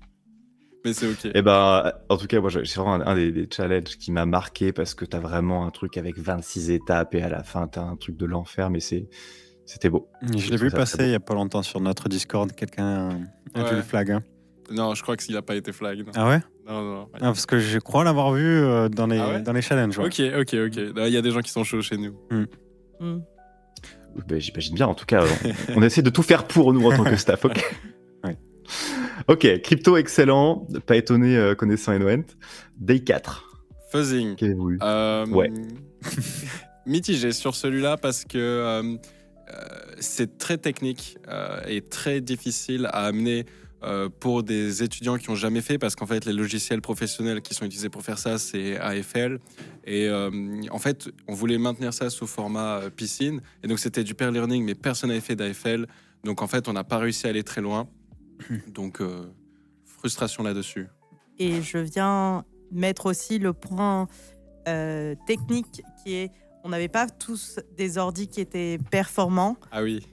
Mais c'est ok. Eh ben, en tout cas, moi, c'est vraiment un des challenges qui m'a marqué parce que t'as vraiment un truc avec 26 étapes et à la fin, t'as un truc de l'enfer, mais c'était beau. Je l'ai vu passer il n'y a pas longtemps sur notre Discord. Quelqu'un a vu le flag. Hein. Non, je crois qu'il n'a pas été flag. Non. Ah ouais? Non. Ah, parce que je crois l'avoir vu dans les challenges. Ouais. Ok. Il y a des gens qui sont chauds chez nous. Ben, j'imagine bien, en tout cas, on essaie de tout faire pour nous en tant que staff, ok? Ouais. Ok, crypto excellent, pas étonné connaissant NOENT. Day 4. Fuzzing. Qu'avez-vous eu? Ouais. Mitigé sur celui-là parce que c'est très technique et très difficile à amener pour des étudiants qui n'ont jamais fait, parce qu'en fait les logiciels professionnels qui sont utilisés pour faire ça, c'est AFL, et en fait on voulait maintenir ça sous format piscine, et donc c'était du pair learning, mais personne n'avait fait d'AFL, donc en fait on n'a pas réussi à aller très loin, donc frustration là-dessus. Et je viens mettre aussi le point technique qui est, on n'avait pas tous des ordis qui étaient performants. Ah oui.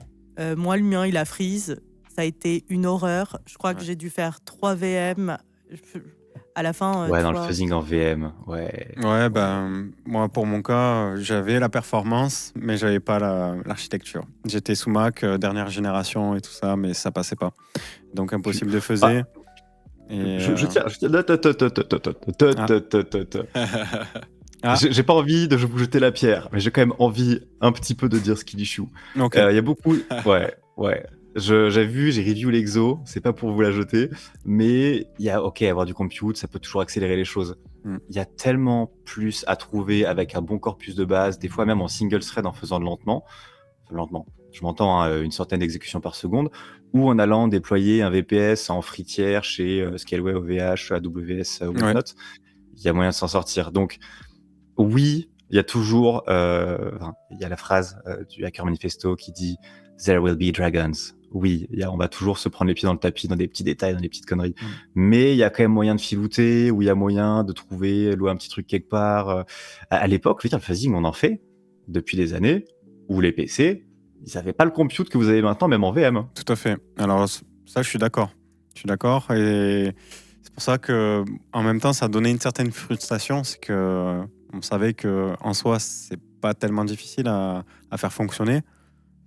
Moi, le mien, il a freeze. Ça a été une horreur. Je crois que j'ai dû faire 3 VM. À la fin. Ouais, dans le fuzzing en VM. Ouais. Ouais, moi, pour mon cas, j'avais la performance, mais j'avais pas l'architecture. J'étais sous Mac, dernière génération et tout ça, mais ça passait pas. Donc, impossible de fuzzer. Je tiens. J'ai pas envie de vous jeter la pierre, mais j'ai quand même envie un petit peu de dire Skilly Shoe. Ok. Il y a beaucoup. Ouais. J'ai review l'exo, c'est pas pour vous la jeter, mais il y a, avoir du compute, ça peut toujours accélérer les choses. Il y a tellement plus à trouver avec un bon corpus de base, des fois même en single thread en faisant lentement. lentement, je m'entends, hein, une centaine d'exécutions par seconde, ou en allant déployer un VPS en free tier chez Scaleway OVH, AWS, whatnot, il y a moyen de s'en sortir. Donc, oui, il y a toujours, il y a la phrase du Hacker Manifesto qui dit There will be dragons. Oui, on va toujours se prendre les pieds dans le tapis, dans des petits détails, dans des petites conneries. Mais il y a quand même moyen de filouter, ou il y a moyen de louer un petit truc quelque part. À l'époque, je veux dire, le fuzzing, on en fait depuis des années, où les PC, ils n'avaient pas le compute que vous avez maintenant, même en VM. Tout à fait. Alors ça, je suis d'accord. Et c'est pour ça que, en même temps, ça donnait une certaine frustration, c'est que on savait que en soi, c'est pas tellement difficile à faire fonctionner,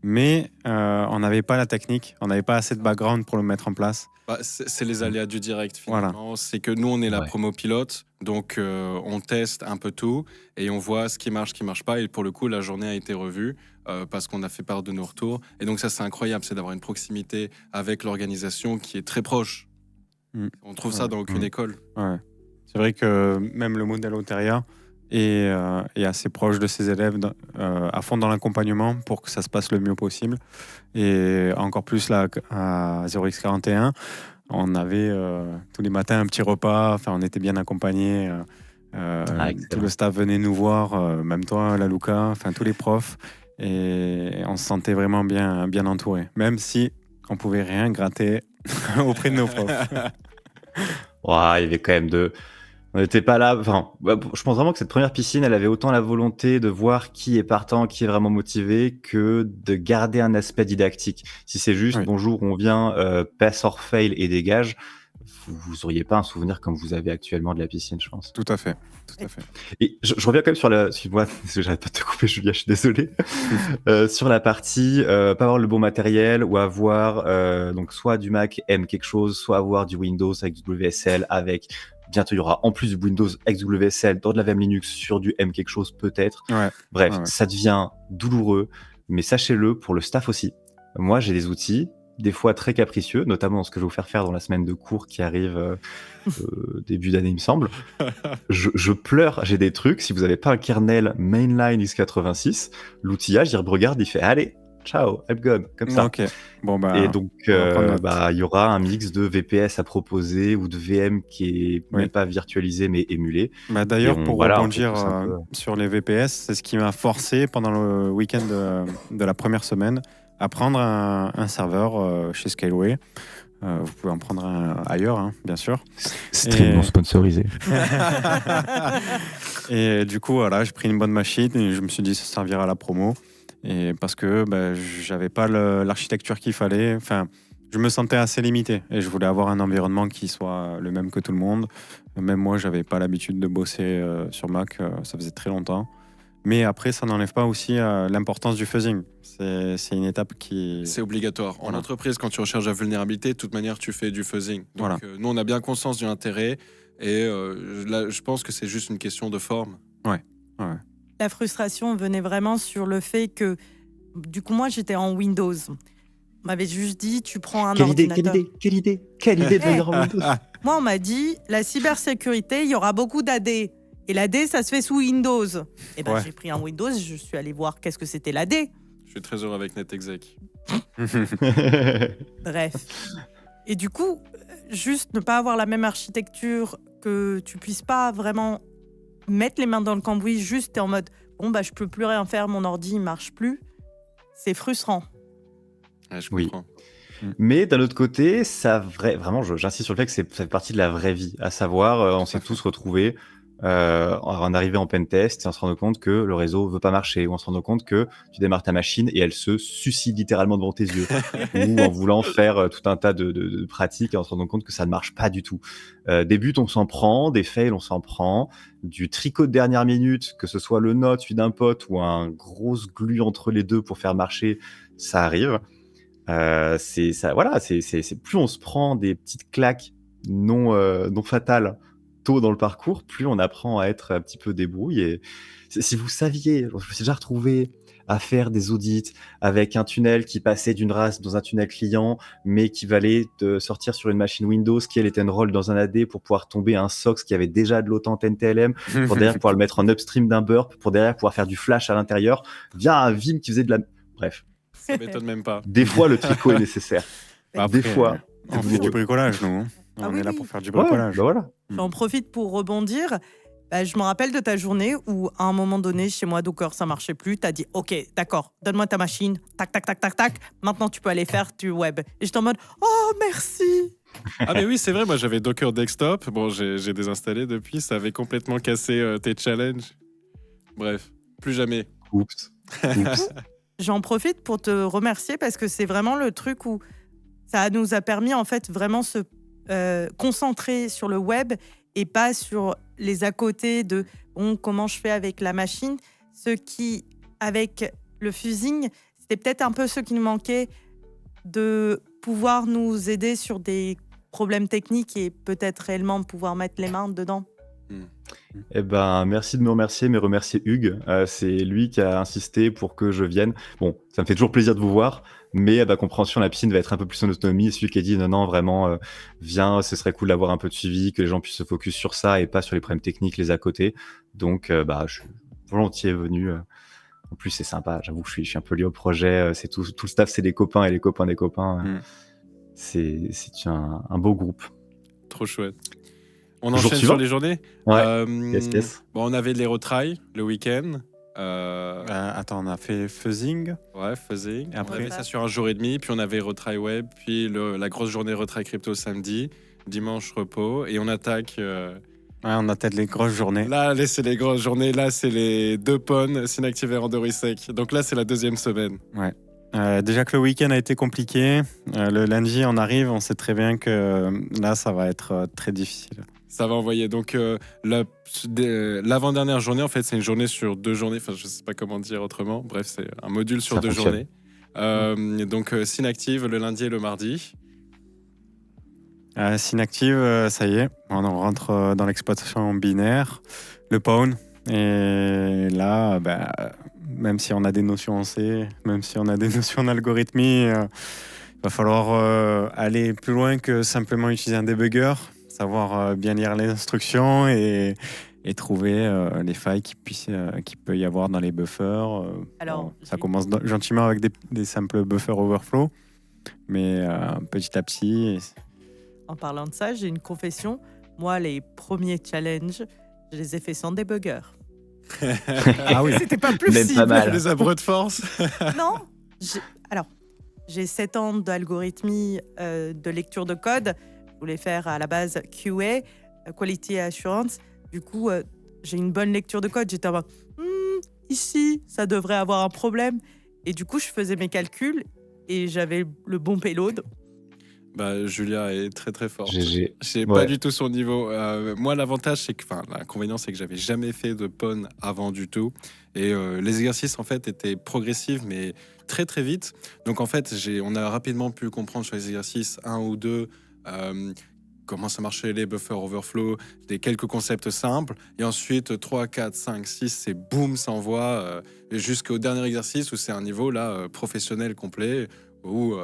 mais on n'avait pas la technique, on n'avait pas assez de background pour le mettre en place. Bah, c'est les aléas du direct finalement. C'est que nous on est la promo pilote, donc on teste un peu tout et on voit ce qui marche pas. Et pour le coup, la journée a été revue parce qu'on a fait part de nos retours. Et donc ça, c'est incroyable, c'est d'avoir une proximité avec l'organisation qui est très proche. On trouve ça dans aucune école. Ouais. C'est vrai que même le modèle Oteria est assez proche de ses élèves, à fond dans l'accompagnement pour que ça se passe le mieux possible. Et encore plus là, à 0x41, on avait tous les matins un petit repas, enfin, on était bien accompagnés. Tout le staff venait nous voir, même toi, la Luca, enfin tous les profs. Et on se sentait vraiment bien entouré, même si on pouvait rien gratter auprès de nos profs. Ouais, il y avait quand même on n'était pas là. Enfin, je pense vraiment que cette première piscine, elle avait autant la volonté de voir qui est partant, qui est vraiment motivé, que de garder un aspect didactique. Si c'est juste bonjour, on vient, pass or fail et dégage, vous auriez pas un souvenir comme vous avez actuellement de la piscine, je pense. Tout à fait. Et je reviens quand même sur excuse-moi, j'arrête pas de te couper, Julia, je suis désolé. Sur la partie, pas avoir le bon matériel ou avoir donc soit du Mac M quelque chose, soit avoir du Windows avec du WSL avec. Bientôt, il y aura en plus du Windows XWSL dans de la VM Linux sur du M quelque chose peut-être. Bref, ça devient douloureux, mais sachez-le pour le staff aussi. Moi, j'ai des outils, des fois très capricieux, notamment dans ce que je vais vous faire dans la semaine de cours qui arrive début d'année, il me semble. Je pleure, j'ai des trucs. Si vous n'avez pas un kernel mainline x86, l'outillage, il regarde, il fait allez, ciao, I'm gone, comme ça. Okay. Bon, et donc, il y aura un mix de VPS à proposer ou de VM qui est même pas virtualisé mais émulé. D'ailleurs, pour rebondir sur les VPS, c'est ce qui m'a forcé pendant le week-end de la première semaine à prendre un serveur chez Scaleway. Vous pouvez en prendre un ailleurs, hein, bien sûr. Streamement sponsorisé. Et du coup, voilà, j'ai pris une bonne machine et je me suis dit ça servira à la promo. Et parce que j'avais pas l'architecture qu'il fallait. Enfin, je me sentais assez limité et je voulais avoir un environnement qui soit le même que tout le monde. Même moi, j'avais pas l'habitude de bosser sur Mac. Ça faisait très longtemps. Mais après, ça n'enlève pas aussi l'importance du fuzzing. C'est une étape qui... C'est obligatoire. En entreprise, quand tu recherches la vulnérabilité, de toute manière, tu fais du fuzzing. Donc, nous, on a bien conscience du intérêt. Et là, je pense que c'est juste une question de forme. Ouais. La frustration venait vraiment sur le fait que, du coup, moi, j'étais en Windows. On m'avait juste dit, tu prends un ordinateur. Quelle idée de venir en Windows. Moi, on m'a dit, la cybersécurité, il y aura beaucoup d'AD. Et l'AD, ça se fait sous Windows. Et j'ai pris un Windows, je suis allé voir qu'est-ce que c'était l'AD. Je suis très heureux avec NetExec. Bref. Et du coup, juste ne pas avoir la même architecture, que tu puisses pas vraiment mettre les mains dans le cambouis, juste t'es en mode, je peux plus rien faire, mon ordi, il marche plus. C'est frustrant. Ouais, je comprends. Mais d'un autre côté, vraiment, j'insiste sur le fait que ça fait partie de la vraie vie. À savoir, on s'est tous retrouvés en arrivant en pentest et on se rend compte que le réseau veut pas marcher, ou on se rend compte que tu démarres ta machine et elle se suicide littéralement devant tes yeux, ou en voulant faire tout un tas de pratiques et on se rend compte que ça ne marche pas du tout. Des buts, on s'en prend, des fails, on s'en prend, du tricot de dernière minute, que ce soit le note, celui d'un pote ou un gros glue entre les deux pour faire marcher, ça arrive. C'est plus on se prend des petites claques non fatales tôt dans le parcours, plus on apprend à être un petit peu débrouille. Et si vous saviez, je me suis déjà retrouvé à faire des audits avec un tunnel qui passait d'une race dans un tunnel client, mais qui valait de sortir sur une machine Windows qui, elle, était une roll dans un AD pour pouvoir tomber un SOX qui avait déjà de l'OTAN NTLM, pour derrière pouvoir le mettre en upstream d'un burp, pour derrière pouvoir faire du flash à l'intérieur, via un Vim qui faisait de la... Bref. Ça m'étonne même pas. Des fois, le tricot est nécessaire. Après, Des fois. on fait du bricolage, nous. Hein. Ah On oui, est là oui. pour faire du Ouais, bricolage. bah voilà. J'en profite pour rebondir. Bah, je me rappelle de ta journée où, à un moment donné, chez moi, Docker, ça marchait plus. Tu as dit, OK, d'accord, donne-moi ta machine. Tac, tac, tac, tac, tac. Maintenant, tu peux aller faire du web. Et j'étais en mode, oh, merci. Ah mais oui, c'est vrai, moi j'avais Docker Desktop. Bon, j'ai désinstallé depuis, ça avait complètement cassé tes challenges. Bref, plus jamais. Oups. Oups. J'en profite pour te remercier parce que c'est vraiment le truc où ça nous a permis, en fait, vraiment se concentrer sur le web et pas sur les à côté de bon, comment je fais avec la machine. Ce qui, avec le fusing, c'était peut-être un peu ce qui nous manquait de pouvoir nous aider sur des problèmes techniques et peut-être réellement pouvoir mettre les mains dedans. Eh ben, merci de me remercier, mais remercier Hugues. C'est lui qui a insisté pour que je vienne. Bon, ça me fait toujours plaisir de vous voir, mais à ma compréhension, la piscine va être un peu plus en autonomie. C'est celui qui a dit non, vraiment, viens, ce serait cool d'avoir un peu de suivi, que les gens puissent se focus sur ça et pas sur les problèmes techniques les à côté. Donc, je suis volontiers venu. En plus, c'est sympa. J'avoue que je suis un peu lié au projet. C'est tout le staff, c'est des copains et les copains des copains. C'est un beau groupe. Trop chouette. On Jour enchaîne suivant. sur les journées. Ouais. Yes. Bon, on avait les retries le week-end. Attends, on a fait fuzzing. Ouais, faisait. Et après- on avait ça sur un jour et demi, puis on avait retry web, puis la grosse journée retry crypto samedi, dimanche repos, et on attaque. Ouais, on a peut-être les grosses journées. Là, c'est les grosses journées. Là, c'est les 2 pawns, Synactive et Randorisec. Donc là, c'est la deuxième semaine. Déjà que le week-end a été compliqué, le lundi on arrive, on sait très bien que là ça va être très difficile. Ça va envoyer. Donc, l'avant-dernière journée, en fait, c'est une journée sur 2 journées. Enfin, je ne sais pas comment dire autrement. Bref, c'est un module sur Ça 2 fonctionne. journées. Donc, Synactive le lundi et le mardi. Synactive, ça y est, on rentre dans l'exploitation binaire, le pawn. Et là, même si on a des notions en C, même si on a des notions en algorithmie, il va falloir aller plus loin que simplement utiliser un debugger, savoir bien lire les instructions et trouver les failles qu'il peut y avoir dans les buffers. Alors, Ça commence gentiment avec des simples buffers overflow, mais petit à petit. En parlant de ça, j'ai une confession. Moi, les premiers challenges, je les ai faits sans débugger. Ah oui. C'était pas plus Même pas cible. mal. Les abreux de force. Non. J'ai 7 ans d'algorithmie de lecture de code. Je voulais faire à la base QA, Quality Assurance. Du coup, j'ai une bonne lecture de code. J'étais en mode, ici, ça devrait avoir un problème. Et du coup, je faisais mes calculs et j'avais le bon payload. Julia est très très forte. GG. J'ai Ouais. pas du tout son niveau. Moi, l'avantage, c'est que, l'inconvénient, c'est que j'avais jamais fait de pawn avant du tout. Et les exercices, en fait, étaient progressifs, mais très très vite. Donc, en fait, on a rapidement pu comprendre sur les exercices 1 ou 2 comment ça marchait, les buffers overflow, des quelques concepts simples. Et ensuite, 3, 4, 5, 6, c'est boum, ça envoie jusqu'au dernier exercice où c'est un niveau là professionnel complet. Où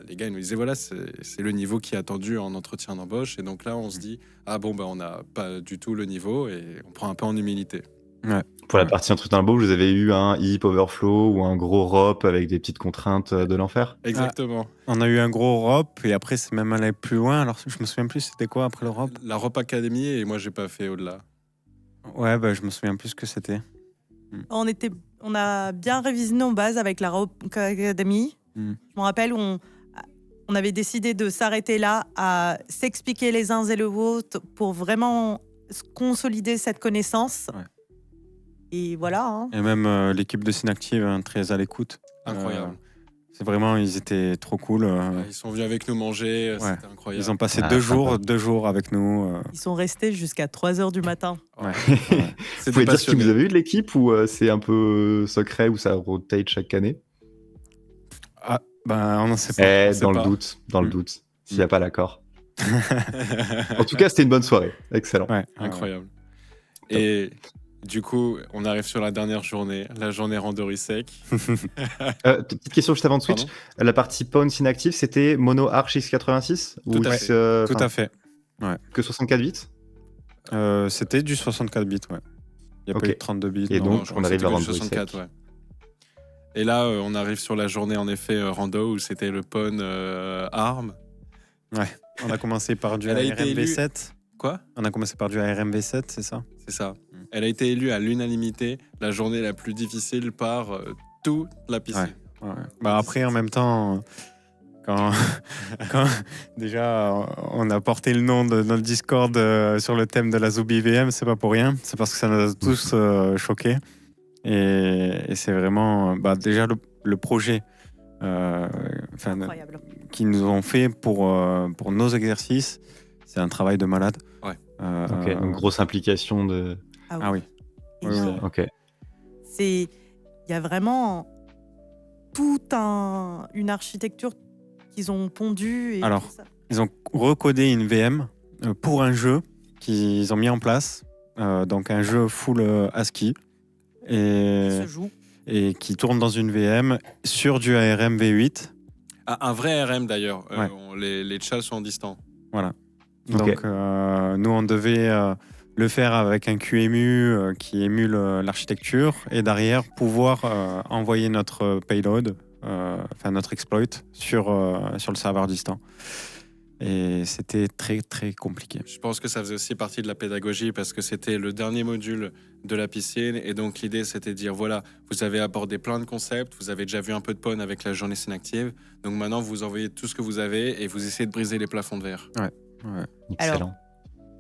les gars ils nous disaient voilà, c'est le niveau qui est attendu en entretien d'embauche. Et donc là, on se dit on n'a pas du tout le niveau et on prend un peu en humilité. Pour la partie entretien d'embauche, vous avez eu un heap overflow ou un gros ROP avec des petites contraintes de l'enfer? Exactement. On a eu un gros ROP et après c'est même allé plus loin. Alors je me souviens plus c'était quoi après le ROP. La Rope Academy, et moi j'ai pas fait au-delà. Ouais, je me souviens plus ce que c'était. On a bien révisé nos bases avec la Rope Academy. Je me rappelle, on avait décidé de s'arrêter là, à s'expliquer les uns et les autres pour vraiment consolider cette connaissance. Ouais. Et voilà. Hein. Et même l'équipe de Synactive, très à l'écoute. Incroyable. C'est vraiment, ils étaient trop cool. Ils sont venus avec nous manger, Ouais. c'était incroyable. Ils ont passé Ah, 2 sympa. jours avec nous. Ils sont restés jusqu'à 3h du matin. Ouais. Vous pouvez dire qui vous avez eu de l'équipe ou c'est un peu secret ou ça rotate chaque année? On n'en sait pas. on sait Dans le pas. doute, s'il n'y a Mm. pas l'accord. En tout cas, c'était une bonne soirée. Excellent. Ouais. Incroyable. Et du coup, on arrive sur la dernière journée, la journée Randorisec. Petite question juste avant de switch. Pardon. La partie Pawn Synactive, c'était Mono Arch x86 ou Tout à X, Tout à fait. que 64 bits? C'était du 64 bits, ouais. Il n'y a Ok. pas eu de 32 bits. Et non. donc, Non, je crois on que arrive c'était à que du Randorisec. 64, ouais. Et là, on arrive sur la journée, en effet, rando, où c'était le PON ARM. On a commencé par du Elle a été ARM élue- V7. Quoi ? On a commencé par du ARM V7, c'est ça? C'est ça. Elle a été élue à l'unanimité la journée la plus difficile par toute la piscine. Ouais. Bah après, en même temps, quand, quand déjà on a porté le nom de notre Discord sur le thème de la Zombie VM, c'est pas pour rien. C'est parce que ça nous a tous choqués. Et c'est vraiment déjà le projet Incroyable. qu'ils nous ont fait pour nos exercices. C'est un travail de malade. Ouais. Ok, donc grosse implication de. Ah oui. Oui, énorme. Ok. Il y a vraiment une architecture qu'ils ont pondue. Et Alors, tout ça. Ils ont recodé une VM pour un jeu qu'ils ont mis en place. Donc un jeu full ASCII. Qui se joue. Et qui tourne dans une VM sur du ARM V8. Ah, un vrai RM d'ailleurs. Ouais. Les chats sont distants. Voilà. Ok. Donc nous, on devait le faire avec un QEMU qui émule l'architecture et derrière pouvoir envoyer notre payload, notre exploit sur le serveur distant. Et c'était très très compliqué. Je pense que ça faisait aussi partie de la pédagogie parce que c'était le dernier module de la piscine et donc l'idée c'était de dire voilà, vous avez abordé plein de concepts, vous avez déjà vu un peu de PON avec la journée Synactive, donc maintenant vous envoyez tout ce que vous avez et vous essayez de briser les plafonds de verre. Excellent. Alors,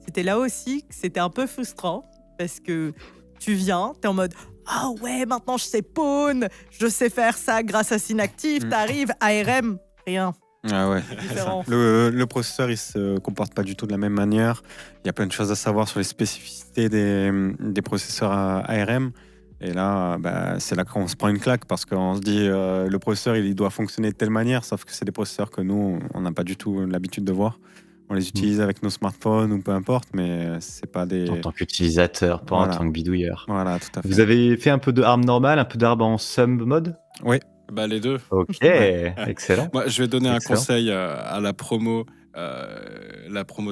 c'était là aussi que c'était un peu frustrant parce que tu viens, t'es en mode ah ouais, maintenant je sais PON, je sais faire ça grâce à Synactive, t'arrives, ARM, rien. Ah ouais. Différent. Le processeur, il se comporte pas du tout de la même manière. Il y a plein de choses à savoir sur les spécificités des processeurs ARM. Et là, c'est là qu'on se prend une claque parce qu'on se dit le processeur, il doit fonctionner de telle manière, sauf que c'est des processeurs que nous, on n'a pas du tout l'habitude de voir. On les utilise avec nos smartphones ou peu importe, mais c'est pas des... En tant qu'utilisateur, pas Voilà. en tant que bidouilleur. Voilà, tout à fait. Vous avez fait un peu de ARM normal, un peu d'ARM en sum mode? Oui. Bah les deux. Ok, Ouais. excellent. Moi, je vais donner un Excellent. conseil à la promo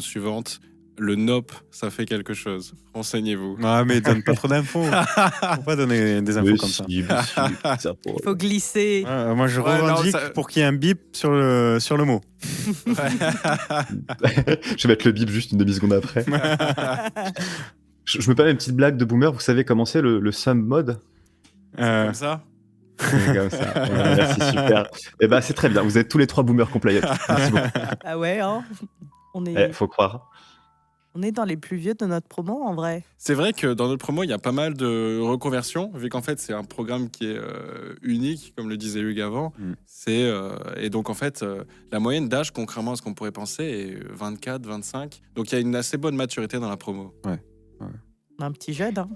suivante. Le NOP, ça fait quelque chose. Renseignez-vous. Ah, mais donne pas trop d'infos. Faut pas donner des infos comme ça. Ça pour- Il faut glisser. Moi, je Ouais, non, revendique ça- pour qu'il y ait un bip sur le mot. Je vais mettre le bip juste une demi-seconde après. Je me permets une petite blague de boomer. Vous savez comment c'est le sum mode? Comme ça. C'est comme ça. Voilà, merci, super. Et ben c'est très bien. Vous êtes tous les trois boomers compliant. Merci beaucoup. Ah ouais, hein. On est Faut croire. dans les plus vieux de notre promo en vrai. C'est vrai que dans notre promo, il y a pas mal de reconversions, vu qu'en fait, c'est un programme qui est unique, comme le disait Hugues avant. Et donc, en fait, la moyenne d'âge, contrairement à ce qu'on pourrait penser, est 24, 25. Donc, il y a une assez bonne maturité dans la promo. On a un petit jeune. Hein.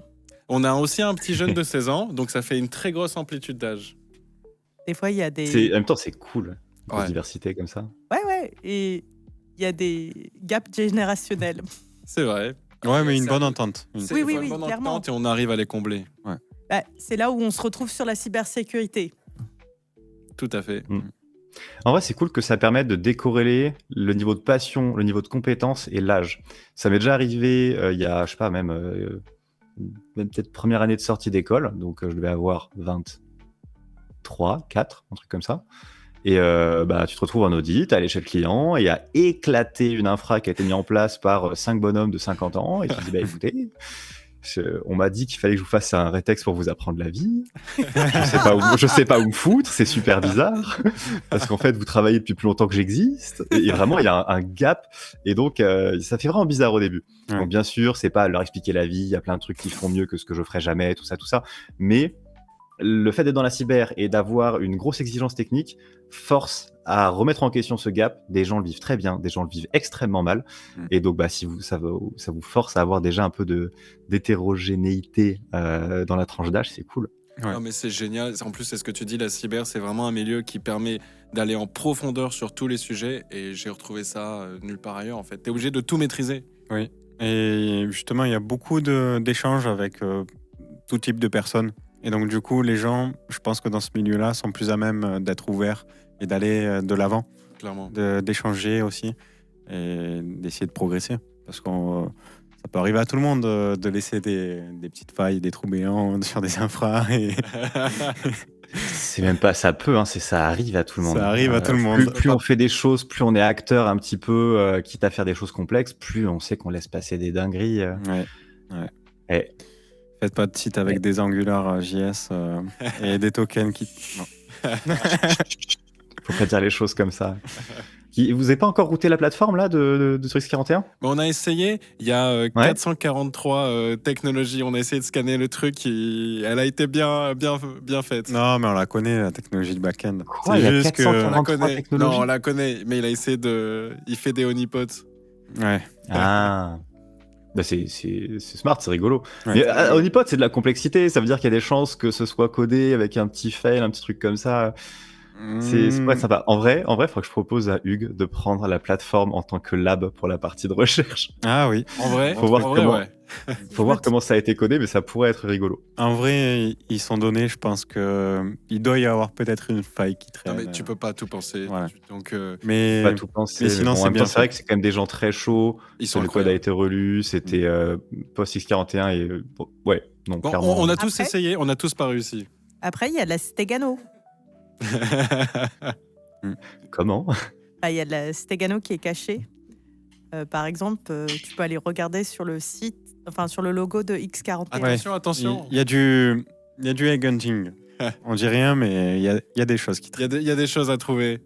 On a aussi un petit jeune de 16 ans, donc ça fait une très grosse amplitude d'âge. Des fois, il y a des. En même temps, c'est cool. Une Ouais. diversité comme ça. Ouais. Et il y a des gaps générationnels. C'est vrai. Ouais, mais une C'est bonne un- entente. C'est Oui, une bonne clairement. entente et on arrive à les combler. C'est là où on se retrouve sur la cybersécurité. Tout à fait. En vrai, c'est cool que ça permette de décorréler le niveau de passion, le niveau de compétence et l'âge. Ça m'est déjà arrivé il y a, je sais pas, même peut-être première année de sortie d'école. Donc, je devais avoir 23, 4, un truc comme ça. Et tu te retrouves en audit, à l'échelle client, et à éclater une infra qui a été mise en place par 5 bonhommes de 50 ans. Et tu te dis, écoutez, on m'a dit qu'il fallait que je vous fasse un rétexte pour vous apprendre la vie. Je sais pas où me foutre, c'est super bizarre. Parce qu'en fait, vous travaillez depuis plus longtemps que j'existe. Et vraiment, il y a un gap. Et donc, ça fait vraiment bizarre au début. Ouais. Donc, bien sûr, c'est pas leur expliquer la vie. Il y a plein de trucs qu'ils font mieux que ce que je ferais jamais, tout ça. Mais le fait d'être dans la cyber et d'avoir une grosse exigence technique force à remettre en question ce gap. Des gens le vivent très bien, des gens le vivent extrêmement mal. Et donc, si ça vous force à avoir déjà un peu d'hétérogénéité dans la tranche d'âge, c'est cool. Ouais. Non, mais c'est génial. En plus, c'est ce que tu dis, la cyber, c'est vraiment un milieu qui permet d'aller en profondeur sur tous les sujets. Et j'ai retrouvé ça nulle part ailleurs, en fait. T'es obligé de tout maîtriser. Oui. Et justement, il y a beaucoup d'échanges avec tout type de personnes. Et donc, du coup, les gens, je pense que dans ce milieu-là, sont plus à même d'être ouverts et d'aller de l'avant, Clairement. d'échanger aussi et d'essayer de progresser. Parce que ça peut arriver à tout le monde de laisser des petites failles, des trous béants sur des infras. C'est même pas ça peut, hein, ça arrive à tout le monde. Ça arrive à tout le monde. Plus on fait des choses, plus on est acteur un petit peu, quitte à faire des choses complexes, plus on sait qu'on laisse passer des dingueries. Ouais. Et Faites pas de site avec des Angular JS et des tokens qui. Non. faut pas dire les choses comme ça. Vous avez pas encore routé la plateforme là de Trix 41 ? Bon, on a essayé, il y a Ouais. 443 technologies, on a essayé de scanner le truc, elle a été bien faite. Non, mais on la connaît, la technologie de back-end. Quoi, il y a 443 Non, technologies on la connaît, mais il fait des honeypots. Ouais. Ah. Bah c'est smart, c'est rigolo. Ouais. Mais Honeypot, c'est de la complexité. Ça veut dire qu'il y a des chances que ce soit codé avec un petit fail, un petit truc comme ça. C'est pas sympa. En vrai, il faudrait que je propose à Hugues de prendre la plateforme en tant que lab pour la partie de recherche. Ah oui. En vrai, Faut voir comment- ouais. Faut voir comment ça a été codé, mais ça pourrait être rigolo. En vrai, ils sont donnés, je pense qu'il doit y avoir peut-être une faille qui traîne. Non, mais tu peux pas tout penser. Voilà. Donc, Mais Pas tout penser. mais sinon, bon, en c'est même bien temps, c'est vrai fait. que c'est quand même des gens très chauds. ils sont Le code a incroyables. été relu. C'était post-X41 et bon, ouais. Donc Bon, clairement. on a tous Après essayé, on a tous pas réussi. Après, il y a de la Stegano. Comment Il y a de la Stegano qui est cachée. Par exemple, tu peux aller regarder sur le site, enfin sur le logo de X41. Attention. Il y a du egg hunting. On dit rien, mais il y a des choses qui traînent. Il y a des choses à trouver.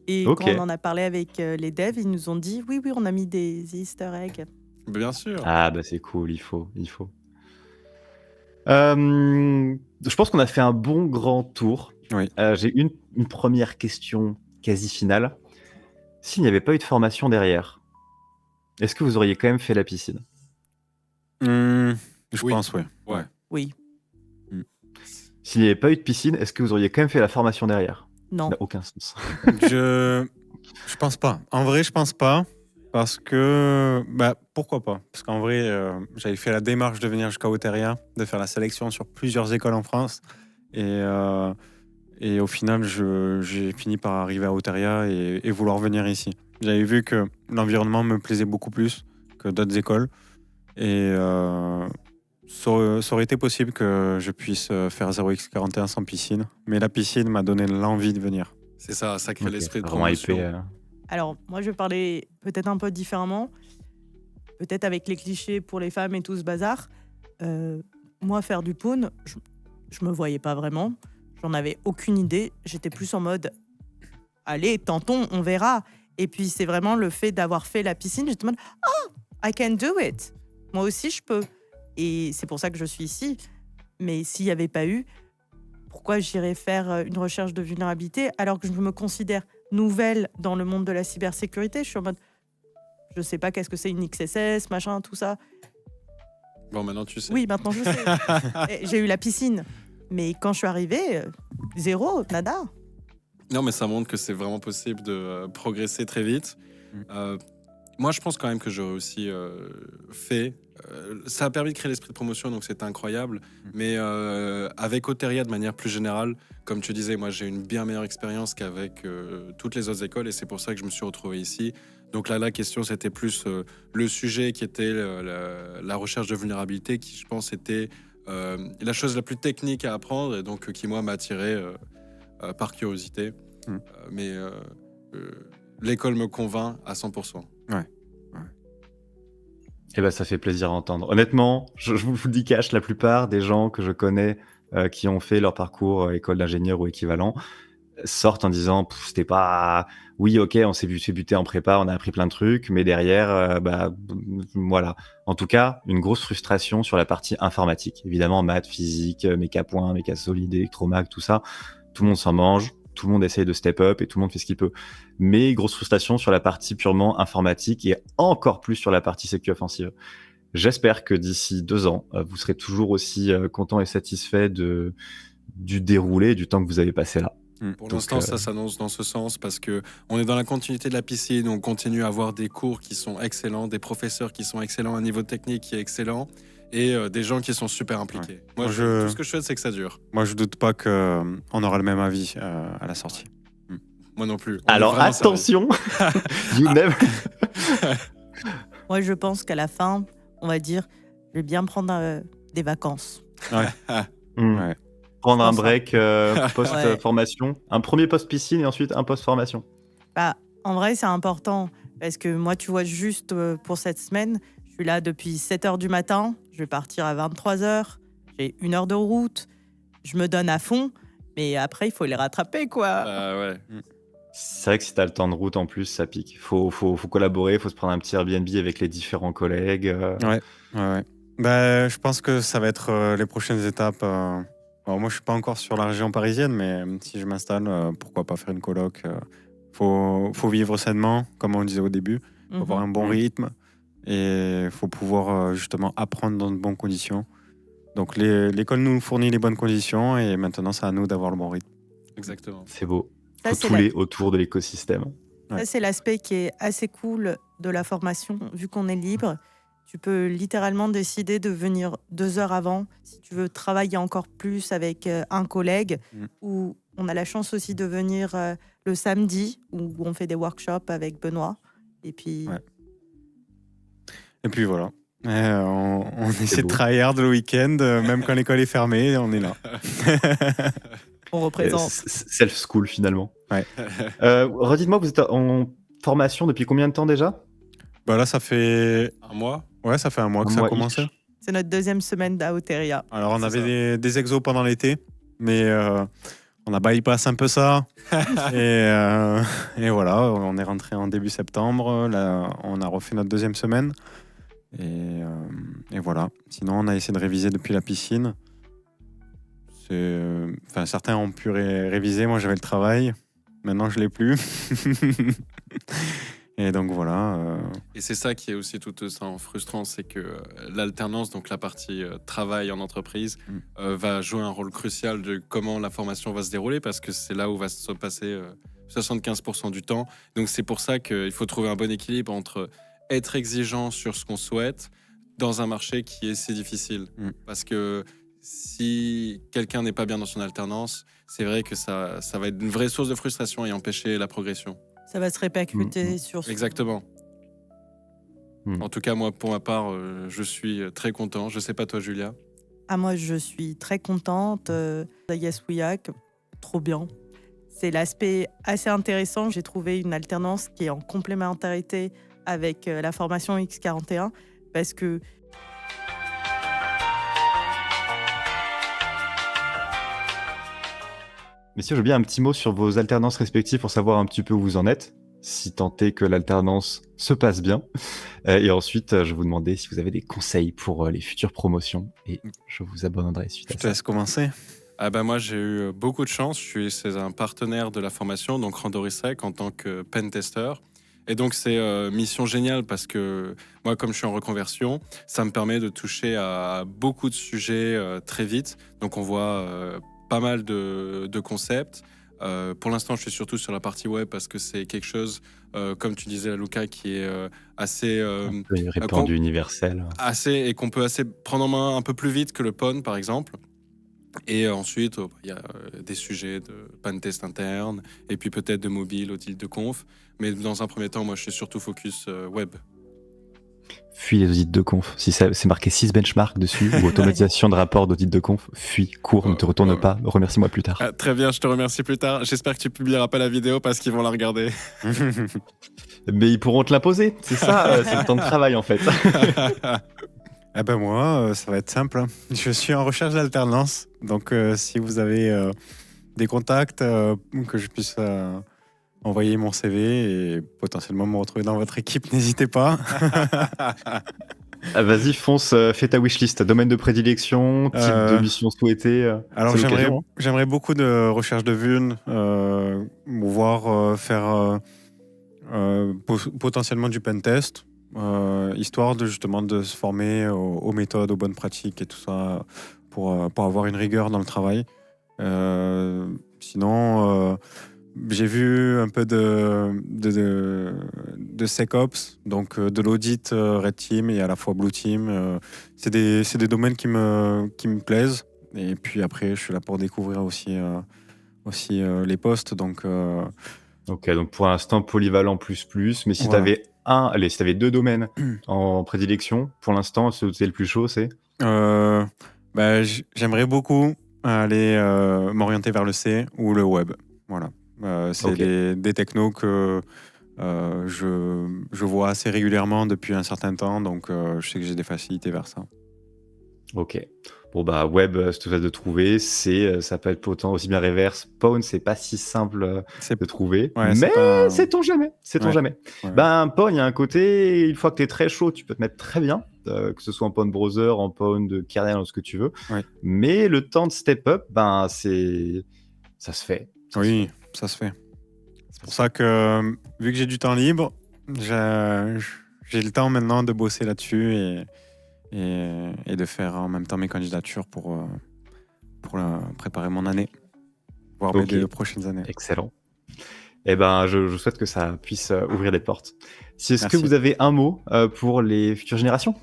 Et Ok. quand on en a parlé avec les devs, ils nous ont dit oui, on a mis des Easter eggs. Bien sûr. Ah bah c'est cool, il faut. Je pense qu'on a fait un bon grand tour. Oui. J'ai une première question quasi finale. S'il n'y avait pas eu de formation derrière, est-ce que vous auriez quand même fait la piscine ? Je Oui. pense, ouais. Ouais. Oui, S'il n'y avait pas eu de piscine, est-ce que vous auriez quand même fait la formation derrière ? non. Ça n'a aucun sens. Je pense pas. En vrai, je pense pas. Parce que, pourquoi pas ? Parce qu'en vrai, j'avais fait la démarche de venir jusqu'à Oteria, de faire la sélection sur plusieurs écoles en France. Et au final, j'ai fini par arriver à Oteria et vouloir venir ici. J'avais vu que l'environnement me plaisait beaucoup plus que d'autres écoles. Et ça aurait été possible que je puisse faire 0x41 sans piscine. Mais la piscine m'a donné l'envie de venir. C'est ça, ça crée Ok, l'esprit de vraiment promotion. hypé. Alors, moi, je vais parler peut-être un peu différemment. Peut-être avec les clichés pour les femmes et tout ce bazar. Moi, faire du poon, je me voyais pas vraiment. J'en avais aucune idée. J'étais plus en mode, allez, tentons, on verra. Et puis, c'est vraiment le fait d'avoir fait la piscine. J'étais en mode, oh, I can do it. Moi aussi, je peux. Et c'est pour ça que je suis ici. Mais s'il n'y avait pas eu, pourquoi j'irais faire une recherche de vulnérabilité alors que je me considère nouvelle dans le monde de la cybersécurité ? Je suis en mode, je sais pas qu'est-ce que c'est une XSS, machin, tout ça. Bon, maintenant tu sais. Oui, maintenant je sais. Et j'ai eu la piscine. Mais quand je suis arrivée, zéro, nada. Non, mais ça montre que c'est vraiment possible de progresser très vite. Moi, je pense quand même que j'aurais aussi fait. Ça a permis de créer l'esprit de promotion, donc c'était incroyable. Mais avec Oteria, de manière plus générale, comme tu disais, moi j'ai une bien meilleure expérience qu'avec toutes les autres écoles, et c'est pour ça que je me suis retrouvé ici. Donc là, la question, c'était plus le sujet qui était la recherche de vulnérabilité, qui, je pense, était la chose la plus technique à apprendre, et donc qui, moi, m'a attiré par curiosité. Mais l'école me convainc à 100%. Eh ben, ça fait plaisir à entendre. Honnêtement, je vous le dis cash, la plupart des gens que je connais qui ont fait leur parcours école d'ingénieur ou équivalent sortent en disant c'était pas. Oui, ok, on s'est buté en prépa, on a appris plein de trucs, mais derrière, voilà. En tout cas, une grosse frustration sur la partie informatique. Évidemment, maths, physique, méca point, méca solide, électromac, tout ça, tout le monde s'en mange. Tout le monde essaye de step up et tout le monde fait ce qu'il peut. Mais grosse frustration sur la partie purement informatique et encore plus sur la partie sécu offensive. J'espère que d'ici 2 ans, vous serez toujours aussi content et satisfait du déroulé, du temps que vous avez passé là. Pour Donc, l'instant, ça s'annonce dans ce sens parce que on est dans la continuité de la piscine, on continue à avoir des cours qui sont excellents, des professeurs qui sont excellents, un niveau technique qui est excellent et des gens qui sont super impliqués. Ouais. Moi, Moi, tout ce que je souhaite, c'est que ça dure. Moi, je doute pas qu'on aura le même avis à la sortie. Moi non plus. On est Alors vraiment attention, you never. Moi, je pense qu'à la fin, on va dire, je vais bien prendre des vacances. Ouais. Mm. Ouais. prendre un pense, hein. break Ouais. post-formation, un premier post-piscine et ensuite un post-formation. Bah, en vrai, c'est important parce que moi, tu vois, juste pour cette semaine, je suis là depuis 7 heures du matin. Je vais partir à 23 heures. J'ai 1 heure de route. Je me donne à fond. Mais après, il faut les rattraper, quoi. Bah ouais. C'est vrai que si t'as le temps de route en plus, ça pique. Faut collaborer, faut se prendre un petit Airbnb avec les différents collègues. Ouais. Bah, je pense que ça va être les prochaines étapes. Alors moi, je suis pas encore sur la région parisienne, mais si je m'installe, pourquoi pas faire une coloc. Faut vivre sainement, comme on disait au début. Faut avoir un bon Mhm. rythme et faut pouvoir justement apprendre dans de bonnes conditions. Donc l'école nous fournit les bonnes conditions et maintenant c'est à nous d'avoir le bon rythme. Exactement. C'est beau. Ça, Faut c'est touler autour de l'écosystème. Ça, c'est l'aspect qui est assez cool de la formation. Vu qu'on est libre, tu peux littéralement décider de venir 2 heures avant si tu veux travailler encore plus avec un collègue. Mm. Ou on a la chance aussi de venir le samedi où on fait des workshops avec Benoît. Et puis, Ouais. Et puis voilà. On essaie de beau. tryhard le week-end, même quand l'école est fermée, on est là. on représente. Self-school finalement. Ouais. Redites-moi, vous êtes en formation depuis combien de temps déjà? Bah là, ça fait Un mois. ça fait un mois que Un ça a mois commencé. ish. C'est notre 2e semaine d'Aoteria. Alors on C'est avait ça. des exos pendant l'été, mais on a bypass un peu ça. et voilà, on est rentré en début septembre. Là, on a refait notre 2e semaine. Et voilà. Sinon, on a essayé de réviser depuis la piscine. Enfin, certains ont pu réviser. Moi, j'avais le travail. Maintenant, je l'ai plus. Et donc voilà. Et c'est ça qui est aussi tout ça frustrant, c'est que l'alternance, donc la partie travail en entreprise, va jouer un rôle crucial de comment la formation va se dérouler, parce que c'est là où va se passer 75% du temps. Donc c'est pour ça qu'il faut trouver un bon équilibre entre être exigeant sur ce qu'on souhaite dans un marché qui est si difficile. Parce que si quelqu'un n'est pas bien dans son alternance, c'est vrai que ça va être une vraie source de frustration et empêcher la progression. Ça va se répercuter sur son- Exactement. En tout cas, moi, pour ma part, je suis très content. Je sais pas toi, Julia. Ah, moi, je suis très contente. Yes Wiyak, trop bien. C'est l'aspect assez intéressant. J'ai trouvé une alternance qui est en complémentarité avec la formation X41 parce que Messieurs, j'ai bien un petit mot sur vos alternances respectives pour savoir un petit peu où vous en êtes, si tant est que l'alternance se passe bien. Et ensuite, je vais vous demander si vous avez des conseils pour les futures promotions et je vous abonnerai suite Je à te ça. laisse commencer. Ah bah moi, j'ai eu beaucoup de chance. C'est un partenaire de la formation, donc Randorisec, en tant que pen tester. Et donc, c'est mission géniale parce que moi, comme je suis en reconversion, ça me permet de toucher à beaucoup de sujets très vite. Donc, on voit pas mal de concepts. Pour l'instant, je suis surtout sur la partie web parce que c'est quelque chose, comme tu disais, Luca, qui est assez, Un peu répandu, universel. et qu'on peut assez prendre en main un peu plus vite que le PON, par exemple. Et ensuite, il y a des sujets de pentest interne et puis peut-être de mobile, audit de conf. Mais dans un premier temps, moi, je suis surtout focus web. Fuis les audits de conf. Si c'est marqué 6 benchmarks dessus ou automatisation de rapport d'audit de conf, fuis, cours, ne te retourne pas, remercie-moi plus tard. Ah, très bien, je te remercie plus tard. J'espère que tu publieras pas la vidéo parce qu'ils vont la regarder. Mais ils pourront te l'imposer, c'est ça, c'est le temps de travail en fait. Eh ben moi, ça va être simple. Je suis en recherche d'alternance. Donc, si vous avez des contacts, que je puisse envoyer mon CV et potentiellement me retrouver dans votre équipe, n'hésitez pas. Ah, vas-y, fonce, fais ta wishlist. Domaine de prédilection, type de mission souhaitée. Alors, c'est l'occasion. j'aimerais beaucoup de recherche de VUN, voire faire potentiellement du pentest. Histoire de justement de se former aux méthodes, aux bonnes pratiques et tout ça pour avoir une rigueur dans le travail. Sinon, j'ai vu un peu de SecOps, donc de l'audit Red Team et à la fois Blue Team. C'est des domaines qui me plaisent. Et puis après, je suis là pour découvrir aussi les postes. Donc, Ok, donc pour l'instant, polyvalent plus, mais si Voilà. t'avais 2 domaines en prédilection, pour l'instant, c'est le plus chaud, c'est j'aimerais beaucoup aller m'orienter vers le C ou le web. Voilà. C'est Ok. des technos que je vois assez régulièrement depuis un certain temps, donc je sais que j'ai des facilités vers ça. Ok. Bon, bah, web, c'est tout ça de trouver. Ça peut être autant aussi bien reverse. Pawn, c'est pas si simple C'est de trouver. ouais, c'est Mais pas... sait-on jamais. Sait-on Ouais, jamais. ouais. Ben, Pawn, il y a un côté, une fois que tu es très chaud, tu peux te mettre très bien. Que ce soit en Pawn browser, en Pawn de kernel, ou ce que tu veux. Ouais. Mais le temps de step up, ben, ça se fait. Ça se Oui, fait. ça se fait. C'est pour ça que, vu que j'ai du temps libre, j'ai le temps maintenant de bosser là-dessus et de faire en même temps mes candidatures pour préparer mon année, voire mes Ok. 2 prochaines années. Excellent. Eh ben, je souhaite que ça puisse ouvrir des portes. Est-ce que Merci. vous avez un mot pour les futures générations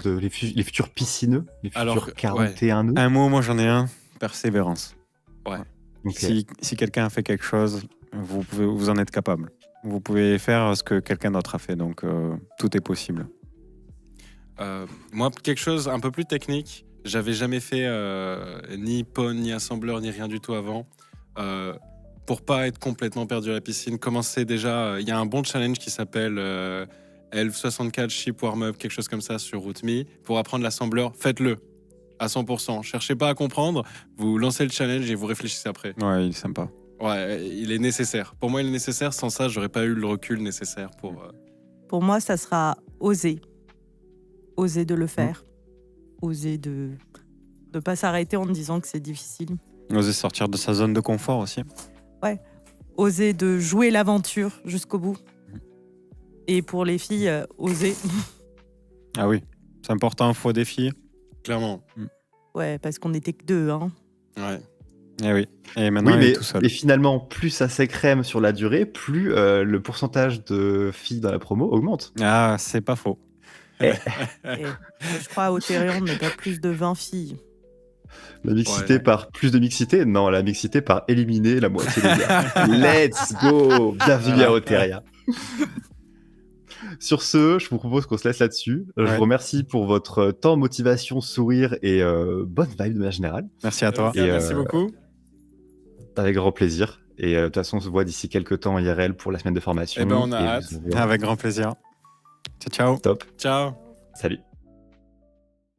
les futurs piscineux, les Alors, futurs 41 nœuds? Un mot, moi j'en ai un, persévérance. Ouais. Ok. Si quelqu'un a fait quelque chose, vous en êtes capable. Vous pouvez faire ce que quelqu'un d'autre a fait, donc tout est possible. Moi, quelque chose un peu plus technique. J'avais jamais fait ni pawn, ni assembleur, ni rien du tout avant. Pour pas être complètement perdu à la piscine, commencez déjà. Il y a un bon challenge qui s'appelle ELF64 Ship Warm-Up, quelque chose comme ça sur RouteMe. Pour apprendre l'assembleur, faites-le à 100%. Cherchez pas à comprendre, vous lancez le challenge et vous réfléchissez après. Ouais, il est sympa. Ouais, il est nécessaire. Pour moi, il est nécessaire. Sans ça, j'aurais pas eu le recul nécessaire pour. Pour moi, ça sera oser. Oser de le faire. Oser de ne pas s'arrêter en disant que c'est difficile. Oser sortir de sa zone de confort aussi. Oser de jouer l'aventure jusqu'au bout. Et pour les filles, oser. Ah oui, c'est important, faut des filles. Clairement. Ouais, parce qu'on n'était que 2. Hein. Ouais. Eh oui, et maintenant Oui, il est mais tout seul. et finalement, plus ça s'écrème sur la durée, plus le pourcentage de filles dans la promo augmente. Ah, c'est pas faux. Et je crois à Auterion, mais pas plus de 20 filles. La mixité Ouais. par plus de mixité? Non, la mixité par éliminer la moitié des gars. Let's go! Bienvenue à Oteria. Sur ce, je vous propose qu'on se laisse là-dessus. Je Ouais. vous remercie pour votre temps, motivation, sourire et bonne vibe de manière générale. Merci à toi. Et, Merci beaucoup. Avec grand plaisir. Et de toute façon, on se voit d'ici quelques temps en IRL pour la semaine de formation. Eh ben, on a Et hâte. vous envoie- Avec grand plaisir. Ciao, ciao. Top. Ciao. Salut.